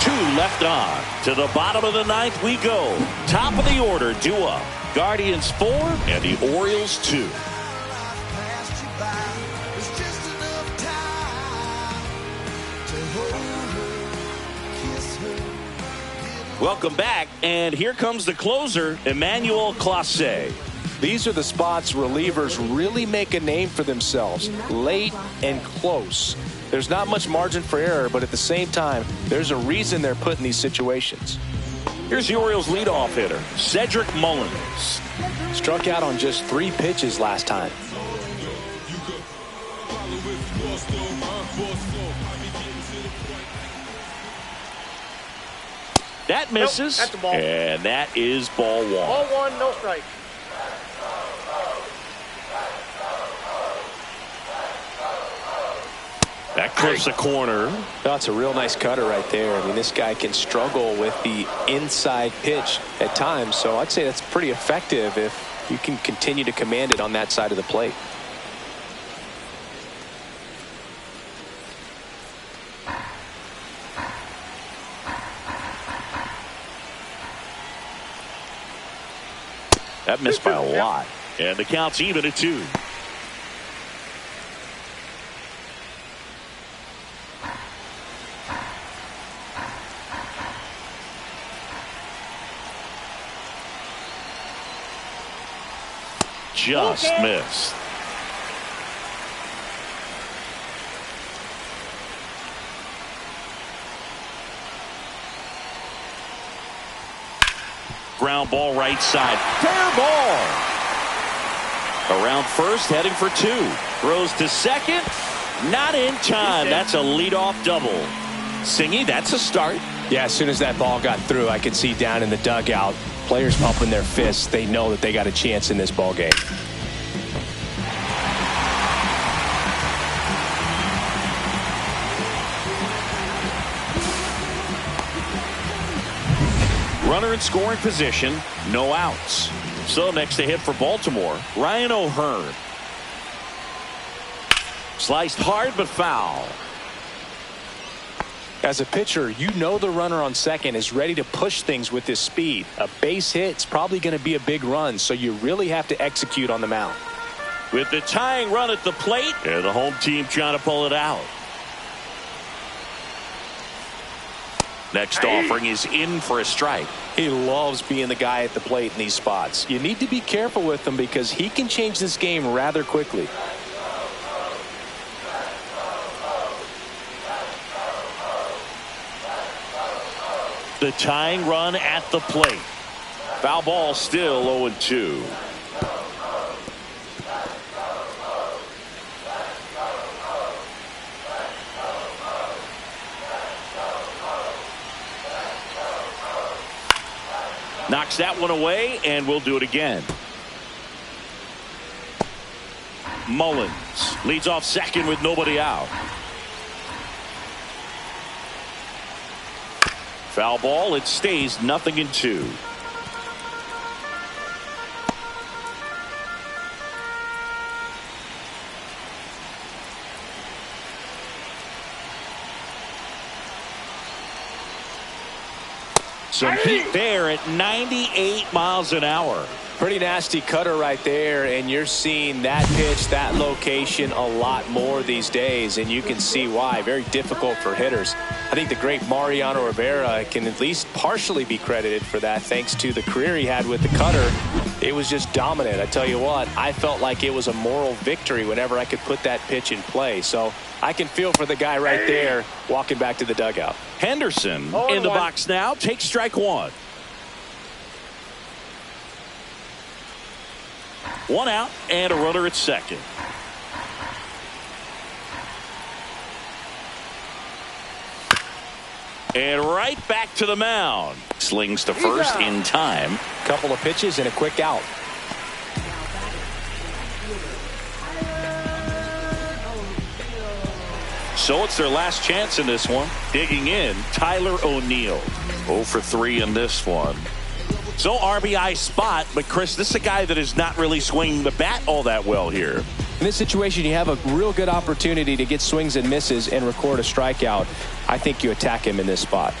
2 left on. To the bottom of the ninth we go. Top of the order, due up. Guardians 4 and the Orioles 2. Welcome back, and here comes the closer, Emmanuel Clase. These are the spots relievers really make a name for themselves, late and close. There's not much margin for error, but at the same time, there's a reason they're put in these situations. Here's the Orioles leadoff hitter, Cedric Mullins. Struck out on just 3 pitches last time. That misses, that's a ball. And that is ball 1. Ball 1, no strike. That clips the corner. That's a real nice cutter right there. I mean, this guy can struggle with the inside pitch at times, so I'd say that's pretty effective if you can continue to command it on that side of the plate. That missed by a lot. And the count's even at 2. Just missed. Ground ball right side. Fair ball. Around first, heading for 2. Throws to second. Not in time. That's a leadoff double. Singy, that's a start. Yeah, as soon as that ball got through, I could see down in the dugout, players pumping their fists. They know that they got a chance in this ball game. Runner in scoring position, no outs. So next to hit for Baltimore, Ryan O'Hearn. Sliced hard but foul. As a pitcher, you know the runner on second is ready to push things with his speed. A base hit's probably going to be a big run, so you really have to execute on the mound. With the tying run at the plate, and the home team trying to pull it out. Next offering is in for a strike. He loves being the guy at the plate in these spots. You need to be careful with him because he can change this game rather quickly. The tying run at the plate. Foul ball, still 0-2. Knocks that one away, and we'll do it again. Mullins leads off second with nobody out. Foul ball. It stays 0-2. Some heat there at 98 miles an hour. Pretty nasty cutter right there, and you're seeing that pitch, that location a lot more these days, and you can see why. Very difficult for hitters. I think the great Mariano Rivera can at least partially be credited for that thanks to the career he had with the cutter. It was just dominant. I tell you what, I felt like it was a moral victory whenever I could put that pitch in play. So I can feel for the guy right there walking back to the dugout. Henderson in the box now. Takes strike 1. 1 out and a runner at second. And right back to the mound. Slings to first in time. Couple of pitches and a quick out. So it's their last chance in this one. Digging in, Tyler O'Neill. 0 for 3 in this one. So RBI spot, but Chris, this is a guy that is not really swinging the bat all that well here. In this situation, you have a real good opportunity to get swings and misses and record a strikeout. I think you attack him in this spot.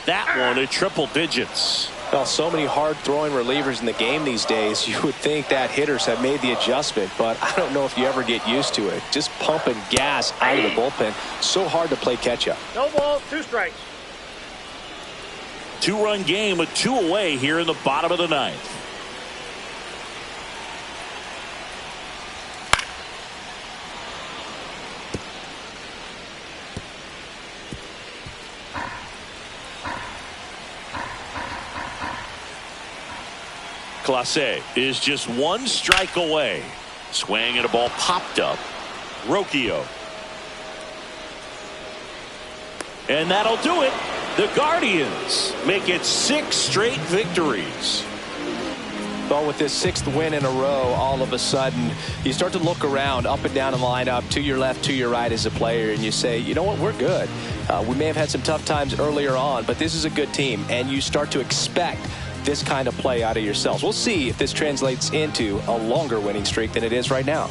That one at triple digits. Well, so many hard-throwing relievers in the game these days, you would think that hitters have made the adjustment, but I don't know if you ever get used to it. Just pumping gas out of the bullpen. So hard to play catch-up. No balls, 2 strikes. 2-run game with 2 away here in the bottom of the 9th. Clase is just 1 strike away. Swing and a ball popped up. Rocchio. And that'll do it. The Guardians make it 6 straight victories. Well, with this 6th win in a row, all of a sudden, you start to look around, up and down the lineup, to your left, to your right as a player, and you say, you know what, we're good. We may have had some tough times earlier on, but this is a good team, and you start to expect this kind of play out of yourselves. We'll see if this translates into a longer winning streak than it is right now.